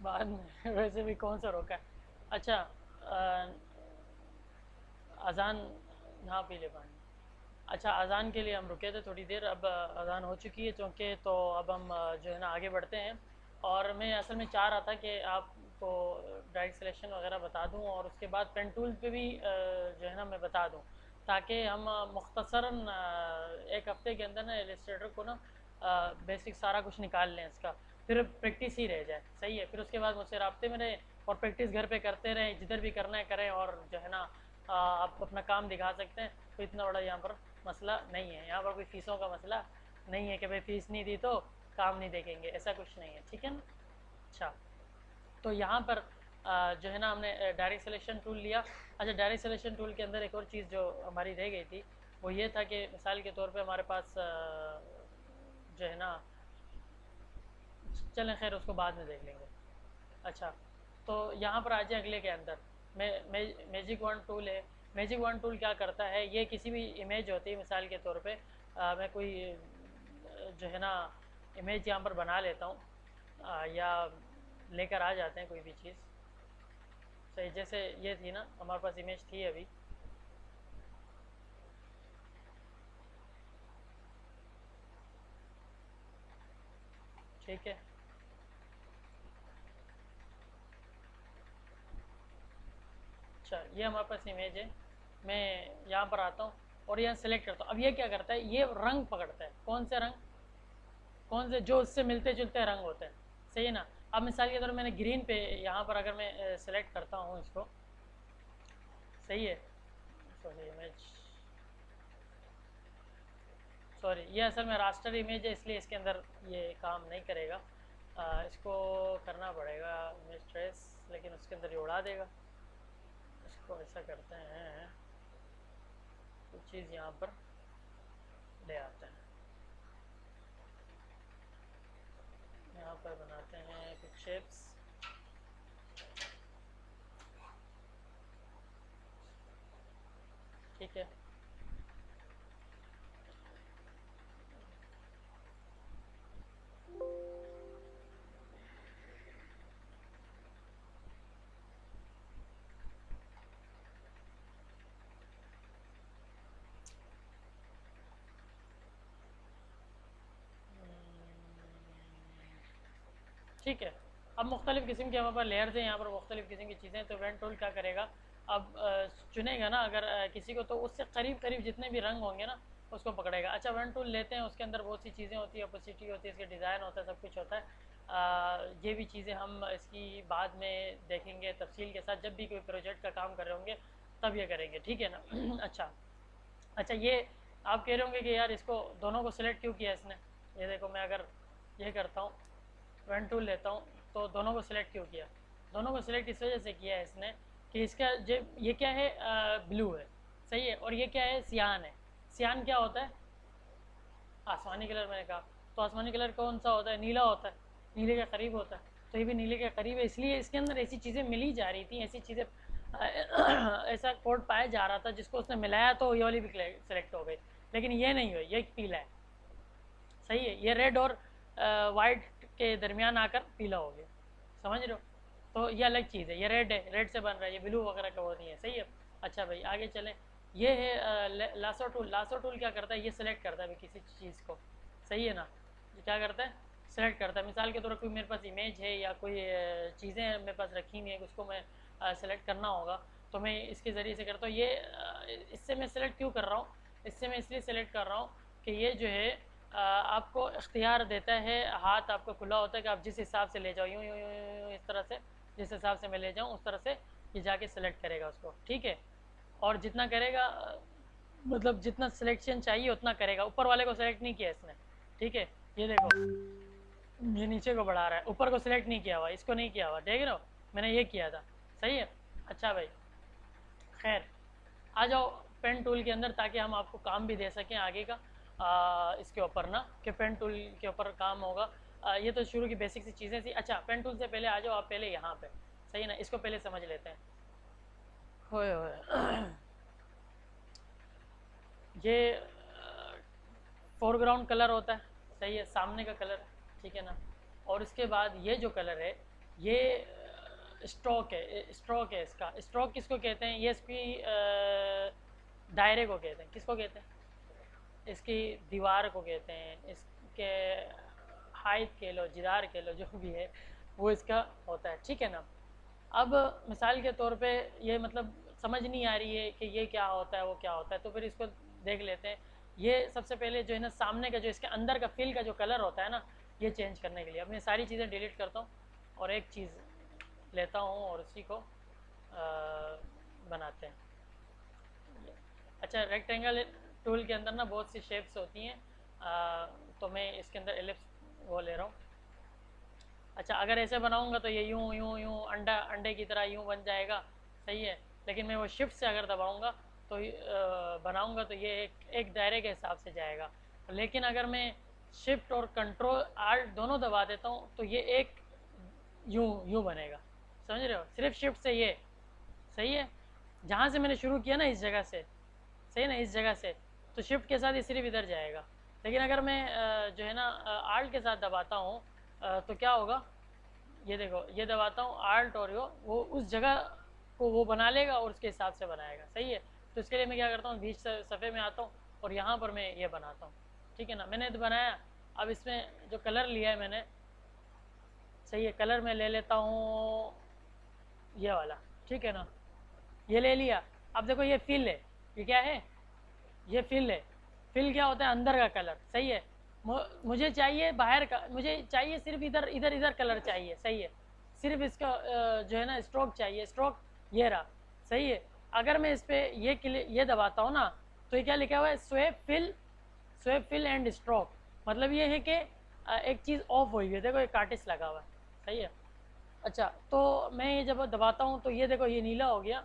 Speaker 1: बाद में वैसे भी कौन सा रोका है। अच्छा, अजान, हाँ पी ले पानी। अच्छा, अजान के लिए हम रुके थे थोड़ी देर, अब अजान हो चुकी है चूँकि, तो अब हम जो है ना आगे बढ़ते हैं। और मैं असल में चाह रहा था कि आपको डायरेक्ट सिलेक्शन वगैरह बता दूं, और उसके बाद पेन टूल पे भी जो है ना मैं बता दूं, ताकि हम मुख्तसरन एक हफ्ते के अंदर ना इलस्ट्रेटर को ना बेसिक सारा कुछ निकाल लें इसका, फिर प्रैक्टिस ही रह जाए। सही है, फिर उसके बाद मुझसे राब्ते में रहें और प्रैक्टिस घर पे करते रहें, जिधर भी करना है करें, और जो है ना आप अपना काम दिखा सकते हैं। तो इतना बड़ा यहाँ पर मसला नहीं है, यहाँ पर कोई फ़ीसों का मसला नहीं है कि भाई फ़ीस नहीं दी तो काम नहीं देखेंगे, ऐसा कुछ नहीं है, ठीक है ना। अच्छा, तो यहाँ पर जो है ना हमने डायरेक्ट सिलेक्शन टूल लिया। अच्छा, डायरेक्ट सिलेक्शन टूल के अंदर एक और चीज़ जो हमारी रह गई थी वो ये था कि मिसाल के तौर पे हमारे पास जो है ना, चलें खैर उसको बाद में देख लेंगे। अच्छा, तो यहाँ पर आ जाए अगले के अंदर, मैजिक वन टूल है। मैजिक वन टूल क्या करता है, ये किसी भी इमेज होती है, मिसाल के तौर पे मैं कोई जो है ना इमेज यहाँ पर बना लेता हूँ, या लेकर आ जाते हैं कोई भी चीज़। सही, जैसे ये थी ना हमारे पास इमेज थी अभी, ठीक है। अच्छा, ये हमारे पास इमेज है, मैं यहाँ पर आता हूँ और यहाँ सेलेक्ट करता हूँ। अब ये क्या करता है, ये रंग पकड़ता है, कौन से रंग, कौन से जो उससे मिलते जुलते रंग होते हैं। सही है ना। अब मिसाल के तौर मैंने ग्रीन पे यहाँ पर अगर मैं सेलेक्ट करता हूँ इसको, सही है, सॉरी इमेज, सॉरी ये असल में रास्टर इमेज है, इसलिए इसके अंदर ये काम नहीं करेगा। इसको करना पड़ेगा इमेज ट्रेस, लेकिन उसके अंदर ये उड़ा देगा। इसको ऐसा करते हैं, कुछ चीज़ यहाँ पर ले आते हैं, यहाँ पर बनाते हैं कुछ शेप्स, ठीक है। ठीक है, अब मुख्तलिफ़ किस्म के हमारे पास लेयर्स हैं, यहाँ पर मुख्तलिफ़ किस्म की चीज़ें। तो वेंट टूल क्या करेगा, अब चुनेगा ना अगर किसी को, तो उससे करीब करीब जितने भी रंग होंगे ना उसको पकड़ेगा। अच्छा, वेंट टूल लेते हैं, उसके अंदर बहुत सी चीज़ें होती है, अपोसिटी होती है, इसके डिज़ाइन होता है, सब कुछ होता है। ये भी चीज़ें हम इसकी बाद में देखेंगे तफसील के साथ, जब भी कोई प्रोजेक्ट का काम कर रहे होंगे तब ये करेंगे, ठीक है ना। अच्छा अच्छा, ये आप कह रहे होंगे कि यार इसको दोनों को सिलेक्ट क्यों किया इसने। ये देखो, मैं अगर ये करता हूँ, पेन टूल लेता हूँ, तो दोनों को सिलेक्ट क्यों किया? दोनों को सिलेक्ट इस वजह से किया है इसने कि इसका जो ये क्या है, ब्लू है, सही है, और ये क्या है, सियान है। सियान क्या होता है? आसमानी कलर मैंने कहा, तो आसमानी कलर कौन सा होता है? नीला होता है, नीले के करीब होता है, तो ये भी नीले के करीब है, इसलिए इसके अंदर ऐसी चीज़ें मिली जा रही थी, ऐसी चीज़ें ऐसा कोड पाया जा रहा था जिसको उसने मिलाया तो ये वाली भी सिलेक्ट हो गई, लेकिन ये नहीं हुई, ये पीला है, सही है, ये रेड और वाइट के दरमियान आकर पीला हो गया, समझ रहे हो? तो ये अलग चीज़ है, ये रेड है, रेड से बन रहा है, ये ब्लू वगैरह का वो नहीं है, सही है। अच्छा भाई आगे चलें, ये है लासो टूल। लासो टूल क्या करता है? ये सिलेक्ट करता है किसी चीज़ को, सही है ना, ये क्या करता है? सिलेक्ट करता है। मिसाल के तौर पर कोई मेरे पास इमेज है या कोई चीज़ें मेरे पास रखी हुई हैं, उसको मैं सेलेक्ट करना होगा तो मैं इसके ज़रिए से करता हूँ। ये इससे मैं सिलेक्ट क्यों कर रहा हूँ? इससे मैं इसलिए सेलेक्ट कर रहा हूँ कि ये जो है आपको इख्तियार देता है, हाथ आपका खुला होता है कि आप जिस हिसाब से ले जाओ, यूँ यूँ यूँ यूँ इस तरह से, जिस हिसाब से मैं ले जाऊँ उस तरह से ये जाके सेलेक्ट करेगा उसको, ठीक है। और जितना करेगा मतलब जितना सिलेक्शन चाहिए उतना करेगा, ऊपर वाले को सिलेक्ट नहीं किया इसने, ठीक है। ये देखो ये नीचे को बढ़ा रहा है, ऊपर को सिलेक्ट नहीं किया हुआ, इसको नहीं किया हुआ, देख रहे हो, मैंने ये किया था, सही है। अच्छा भाई खैर आ जाओ पेन टूल के अंदर, ताकि हम आपको काम भी दे सकें आगे का इसके ऊपर ना, कि पेन टूल के ऊपर काम होगा। ये तो शुरू की बेसिक सी चीज़ें थी। अच्छा पेन टूल से पहले आ जाओ आप पहले यहाँ पे, सही है ना, इसको पहले समझ लेते हैं। होए होए ये फोरग्राउंड कलर होता है, सही है, सामने का कलर, ठीक है ना। और इसके बाद ये जो कलर है ये स्ट्रोक है, स्ट्रोक है इसका। स्ट्रोक किसको कहते हैं? ये इसकी दायरे को कहते हैं। किसको कहते हैं? इसकी दीवार को कहते हैं, इसके हाइट के लो, जिदार के लो, जो भी है वो इसका होता है, ठीक है ना। अब मिसाल के तौर पे ये मतलब समझ नहीं आ रही है कि ये क्या होता है वो क्या होता है, तो फिर इसको देख लेते हैं। ये सबसे पहले जो है ना सामने का जो इसके अंदर का फिल का जो कलर होता है ना, ये चेंज करने के लिए अब मैं सारी चीज़ें डिलीट करता हूँ और एक चीज़ लेता हूँ और उसी को बनाते हैं। अच्छा रेक्टेंगल टूल के अंदर ना बहुत सी शेप्स होती हैं, तो मैं इसके अंदर एलिप्स वो ले रहा हूँ। अच्छा अगर ऐसे बनाऊंगा तो ये यूं यूं यूं अंडे की तरह यूं बन जाएगा, सही है। लेकिन मैं वो शिफ्ट से अगर दबाऊंगा तो बनाऊंगा तो ये एक दायरे के हिसाब से जाएगा। लेकिन अगर मैं शिफ्ट और कंट्रोल आल्ट दोनों दबा देता हूँ तो ये एक यूं यूं बनेगा, समझ रहे हो, सिर्फ शिफ्ट से ये, सही है। जहाँ से मैंने शुरू किया ना इस जगह से, सही ना, इस जगह से, तो शिफ्ट के साथ ये सिर्फ इधर जाएगा। लेकिन अगर मैं जो है ना आल्ट के साथ दबाता हूँ तो क्या होगा, ये देखो ये दबाता हूँ आल्ट और वो उस जगह को वो बना लेगा और उसके हिसाब से बनाएगा, सही है। तो इसके लिए मैं क्या करता हूँ, बीच सफ़े में आता हूँ और यहाँ पर मैं ये बनाता हूँ, ठीक है ना। मैंने तो बनाया, अब इसमें जो कलर लिया है मैंने, सही है, कलर मैं ले लेता हूँ ये वाला, ठीक है ना, ये ले लिया। अब देखो ये फिल है, ये क्या है, ये फिल है। फिल क्या होता है? अंदर का कलर, सही है। मुझे चाहिए बाहर का, मुझे चाहिए सिर्फ इधर इधर इधर कलर चाहिए, सही है। सिर्फ इसका जो है ना स्ट्रोक चाहिए, स्ट्रोक ये रहा, सही है। अगर मैं इस पर ये दबाता हूँ ना तो ये क्या लिखा हुआ है, स्वेप फिल एंड स्ट्रोक। मतलब ये है कि एक चीज़ ऑफ हुई है, देखो एक आर्टिस्ट लगा हुआ है, सही है। अच्छा तो मैं ये जब दबाता हूँ तो ये देखो ये नीला हो गया,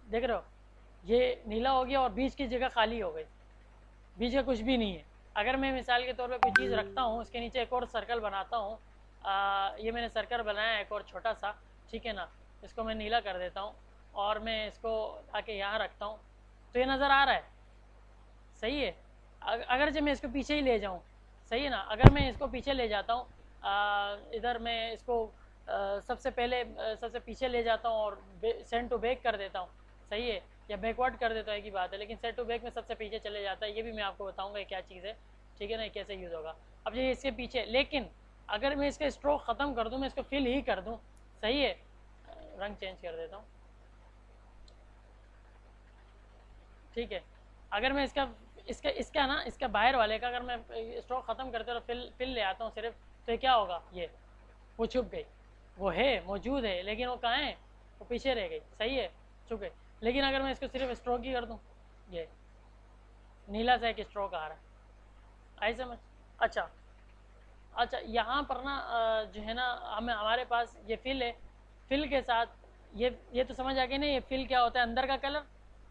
Speaker 1: देख रहे हो, ये नीला हो गया और बीच की जगह खाली हो गई, बीच का कुछ भी नहीं है। अगर मैं मिसाल के तौर पे कोई चीज़ रखता हूँ, उसके नीचे एक और सर्कल बनाता हूँ, ये मैंने सर्कल बनाया एक और छोटा सा, ठीक है ना, इसको मैं नीला कर देता हूँ और मैं इसको आके यहाँ रखता हूँ तो ये नज़र आ रहा है, सही है। अगर जब मैं इसको पीछे ही ले जाऊँ, सही है ना, अगर मैं इसको पीछे ले जाता हूँ, इधर मैं इसको सबसे पहले सबसे पीछे ले जाता हूँ और सेंड टू बैक कर देता हूँ, सही है, या बैकवर्ड कर देता है की बात है, लेकिन सेट टू बैक में सबसे पीछे चले जाता है। ये भी मैं आपको बताऊंगा क्या चीज़ है, ठीक है ना, कैसे यूज़ होगा। अब ये इसके पीछे, लेकिन अगर मैं इसका स्ट्रोक ख़त्म कर दूं, मैं इसको फिल ही कर दूं, सही है, रंग चेंज कर देता हूँ, ठीक है। अगर मैं इसका ना इसका बाहर वाले का अगर मैं स्ट्रोक ख़त्म करते और फिल ले आता हूँ सिर्फ, तो क्या होगा, ये वो छुप गई, वो है मौजूद है लेकिन वो कहाँ है, वो पीछे रह गई, सही है, छुप गई। लेकिन अगर मैं इसको सिर्फ स्ट्रोक ही कर दूं, ये नीला सा एक स्ट्रोक आ रहा है, आई समझ। अच्छा अच्छा यहाँ पर ना जो है ना हमारे पास ये फिल है, फिल के साथ ये तो समझ आ गई ना, ये फिल क्या होता है, अंदर का कलर,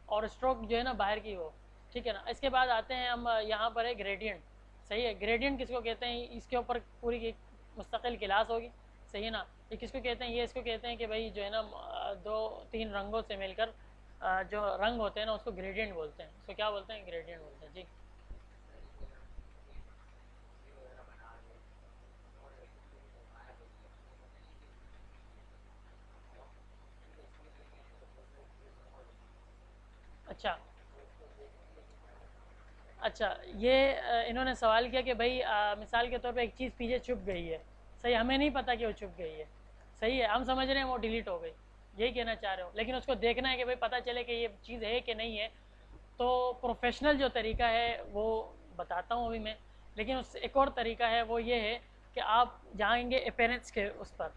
Speaker 1: और स्ट्रोक जो है ना बाहर की वो, ठीक है ना। इसके बाद आते हैं हम यहाँ पर है ग्रेडियंट। सही है, ग्रेडियंट किसको कहते हैं, इसके ऊपर पूरी एक मुस्तकिल क्लास होगी, सही है ना। ये किसको कहते हैं, ये इसको कहते हैं कि भाई जो है ना दो तीन रंगों से मिलकर जो रंग होते हैं ना उसको ग्रेडियंट बोलते हैं, उसको क्या बोलते हैं, ग्रेडियंट बोलते हैं जी। अच्छा अच्छा, ये इन्होंने सवाल किया कि भाई मिसाल के तौर पे एक चीज़ पीछे छुप गई है, सही, हमें नहीं पता कि वो छुप गई है, सही है, हम समझ रहे हैं वो डिलीट हो गई, यही कहना चाह रहे हो, लेकिन उसको देखना है कि भाई पता चले कि ये चीज़ है कि नहीं है। तो प्रोफेशनल जो तरीका है वो बताता हूँ अभी मैं, लेकिन उस एक और तरीका है, वो ये है कि आप जाएंगे अपेरेंस के उस पर,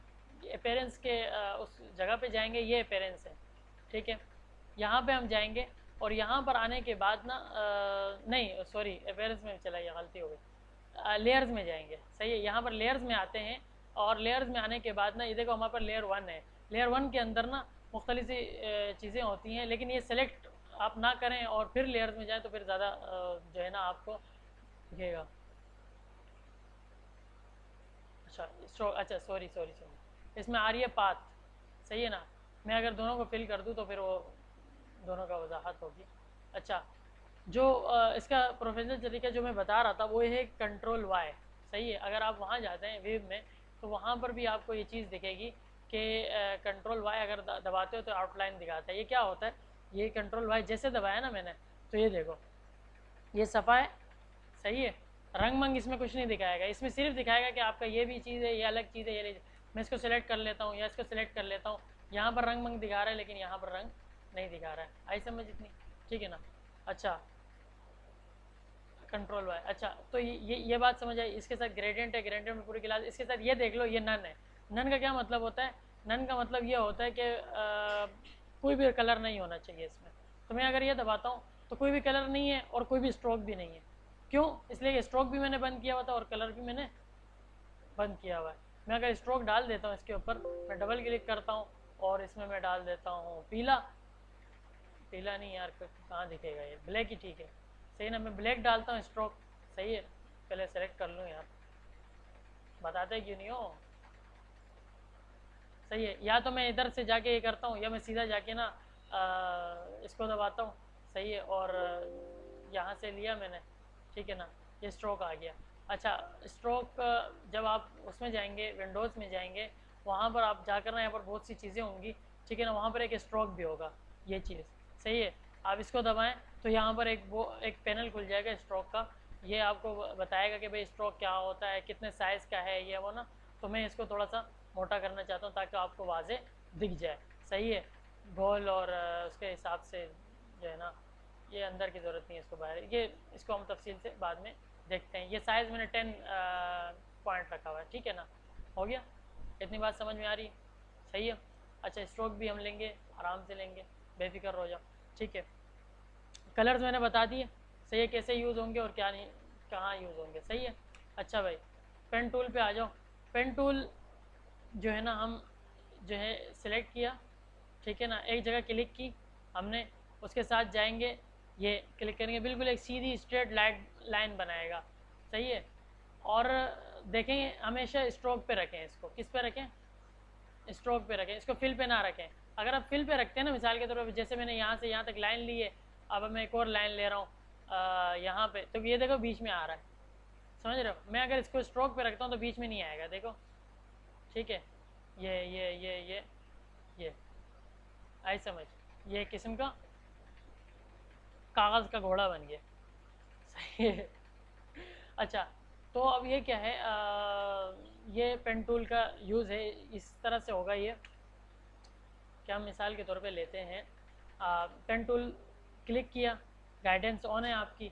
Speaker 1: अपेरेंस के उस जगह पे जाएंगे, ये अपेरेंस है, ठीक है। यहाँ पे हम जाएंगे और यहाँ पर आने के बाद ना नहीं सॉरी, अपेयरेंस में चला गया, गलती हो गई, लेयर्स में जाएंगे, सही है। यहाँ पर लेयर्स में आते हैं और लेयर्स में आने के बाद ना ये देखो हमारे पास लेयर 1 है, लेयर 1 के अंदर ना मुख्तलिफ सी चीज़ें होती हैं, लेकिन ये सेलेक्ट आप ना करें और फिर लेयर्स में जाएं तो फिर ज़्यादा जो है ना आपको दिखेगा। अच्छा सॉरी सॉरी सॉरी, इसमें आ रही है पाथ, सही है ना। मैं अगर दोनों को फिल कर दूँ तो फिर वो दोनों का वजाहत होगी। अच्छा, जो इसका प्रोफेशनल तरीका जो मैं बता रहा था वो है कंट्रोल वाई, सही है। अगर आप वहाँ जाते हैं वेब में तो वहाँ पर भी आपको ये चीज़ दिखेगी कि कंट्रोल वाई अगर दबाते हो तो आउटलाइन दिखाता है। ये क्या होता है, ये कंट्रोल वाई जैसे दबाया ना मैंने, तो ये देखो ये सफ़ा है, सही है, रंग मंग इसमें कुछ नहीं दिखाएगा, इसमें सिर्फ दिखाएगा कि आपका ये भी चीज़ है, ये अलग चीज़ है, ये मैं इसको सिलेक्ट कर लेता हूँ या इसको सिलेक्ट कर लेता हूँ। यहाँ पर रंग मंग दिखा रहा है लेकिन यहाँ पर रंग नहीं दिखा रहा है, आई समझ इतनी, ठीक है ना। अच्छा, कंट्रोल वाई, अच्छा तो ये बात समझ आई। इसके साथ ग्रेडियंट है, ग्रेडियंट में पूरी क्लास, इसके साथ ये देख लो ये नन है। नन का क्या मतलब होता है, नन का मतलब ये होता है कि कोई भी कलर नहीं होना चाहिए इसमें। तो मैं अगर ये दबाता हूँ तो कोई भी कलर नहीं है और कोई भी स्ट्रोक भी नहीं है, क्यों, इसलिए कि स्ट्रोक भी मैंने बंद किया हुआ था और कलर भी मैंने बंद किया हुआ है। मैं अगर स्ट्रोक डाल देता हूँ इसके ऊपर, मैं डबल क्लिक करता हूँ और इसमें मैं डाल देता हूँ पीला, पीला नहीं यार कहाँ दिखेगा, ये ब्लैक ही ठीक है, सही ना। मैं ब्लैक डालता हूँ स्ट्रोक, सही है, पहले सेलेक्ट कर लूँ यार, बताते क्यों नहीं हो, सही है। या तो मैं इधर से जाके ये करता हूँ या मैं सीधा जाके ना इसको दबाता हूँ, सही है, और यहाँ से लिया मैंने, ठीक है ना, ये स्ट्रोक आ गया। अच्छा, स्ट्रोक जब आप उसमें जाएंगे, विंडोज़ में जाएंगे, वहाँ पर आप जाकर ना यहाँ पर बहुत सी चीज़ें होंगी, ठीक है ना, वहाँ पर एक स्ट्रोक भी होगा, ये चीज़, सही है। आप इसको दबाएं तो यहाँ पर एक पैनल खुल जाएगा स्ट्रोक का, ये आपको बताएगा कि भाई स्ट्रोक क्या होता है, कितने साइज़ का है ये वो ना। तो मैं इसको थोड़ा सा मोटा करना चाहता हूँ ताकि आपको वाजे दिख जाए, सही है, गोल और उसके हिसाब से जो है ना, ये अंदर की ज़रूरत नहीं है, इसको बाहर, ये इसको हम तफसील से बाद में देखते हैं। ये साइज़ मैंने 10 पॉइंट रखा हुआ है, ठीक है ना, हो गया, इतनी बात समझ में आ रही है, सही है। अच्छा, स्ट्रोक भी हम लेंगे, आराम से लेंगे, बेफिक्र हो जाओ, ठीक है। कलर्स मैंने बता दिए, सही है, कैसे यूज़ होंगे और क्या नहीं, कहाँ यूज़ होंगे, सही है। अच्छा भाई, पेन टूल पे आ जाओ। पेन टूल जो है ना हम जो है सिलेक्ट किया, ठीक है ना, एक जगह क्लिक की हमने, उसके साथ जाएंगे, ये क्लिक करेंगे, बिल्कुल एक सीधी स्ट्रेट लाइन बनाएगा, सही है। और देखेंगे हमेशा स्ट्रोक पे रखें, इसको किस पे रखें, स्ट्रोक पे रखें, इसको फिल पे ना रखें। अगर आप फिल पे रखते हैं ना, मिसाल के तौर पर जैसे मैंने यहाँ से यहाँ तक लाइन ली है, अब मैं एक और लाइन ले रहा हूँ यहाँ पे, तो ये देखो बीच में आ रहा है, समझ रहे हो। मैं अगर इसको स्ट्रोक पे रखता हूँ तो बीच में नहीं आएगा, देखो, ठीक है, ये आई समझ, ये किस्म का कागज़ का घोड़ा बन गया, सही है। अच्छा, तो अब ये क्या है, ये पेन टूल का यूज़ है, इस तरह से होगा ये कि हम मिसाल के तौर पे लेते हैं, पेन टूल क्लिक किया, गाइडेंस ऑन है आपकी,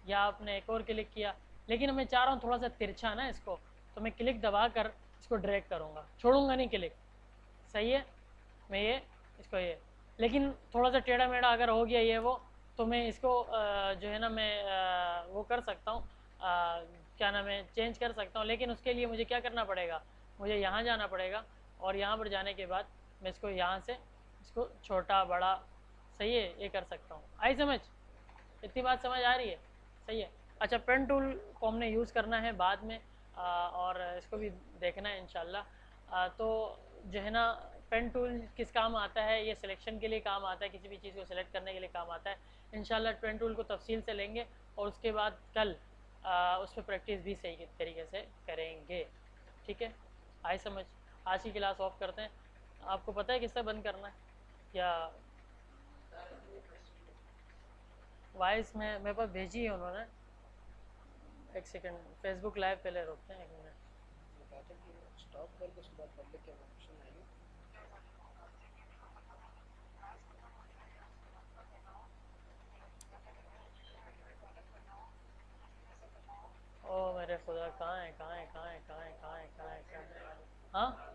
Speaker 1: या आपने एक और क्लिक किया, लेकिन मैं चाह रहा हूँ थोड़ा सा तिरछा ना इसको, तो मैं क्लिक दबा कर इसको ड्रैग करूँगा, छोड़ूंगा नहीं क्लिक, सही है। मैं ये इसको ये, लेकिन थोड़ा सा टेढ़ा मेढ़ा अगर हो गया ये वो, तो मैं इसको जो है ना मैं वो कर सकता हूँ, क्या नाम है चेंज कर सकता हूँ, लेकिन उसके लिए मुझे क्या करना पड़ेगा, मुझे यहाँ जाना पड़ेगा और यहाँ पर जाने के बाद मैं इसको यहाँ से इसको छोटा बड़ा, सही है, ये कर सकता हूँ। आई समझ, इतनी बात समझ आ रही है? सही है। अच्छा, पेन टूल को हमने यूज़ करना है बाद में और इसको भी देखना है इंशाल्लाह। तो जो है ना, पेन टूल किस काम आता है, ये सिलेक्शन के लिए काम आता है, किसी भी चीज़ को सिलेक्ट करने के लिए काम आता है। इंशाल्लाह पेन टूल को तफसील से लेंगे और उसके बाद कल उस पर प्रैक्टिस भी सही तरीके से करेंगे। ठीक है, आई समझ। आज की क्लास ऑफ करते हैं। आपको पता है किससे बंद करना है या वॉइस में मेरे पास भेजी है उन्होंने? एक सेकंड, फेसबुक लाइव पहले रोकते हैं, एक मिनट।
Speaker 2: बताते कि स्टॉप करके उसके बाद पब्लिक के ऑप्शन आएगी।
Speaker 1: ओ मेरे खुदा, कहाँ है, कहाँ है, कहाँ है, कहाँ है, कहाँ है, कहाँ है, कहाँ है? हाँ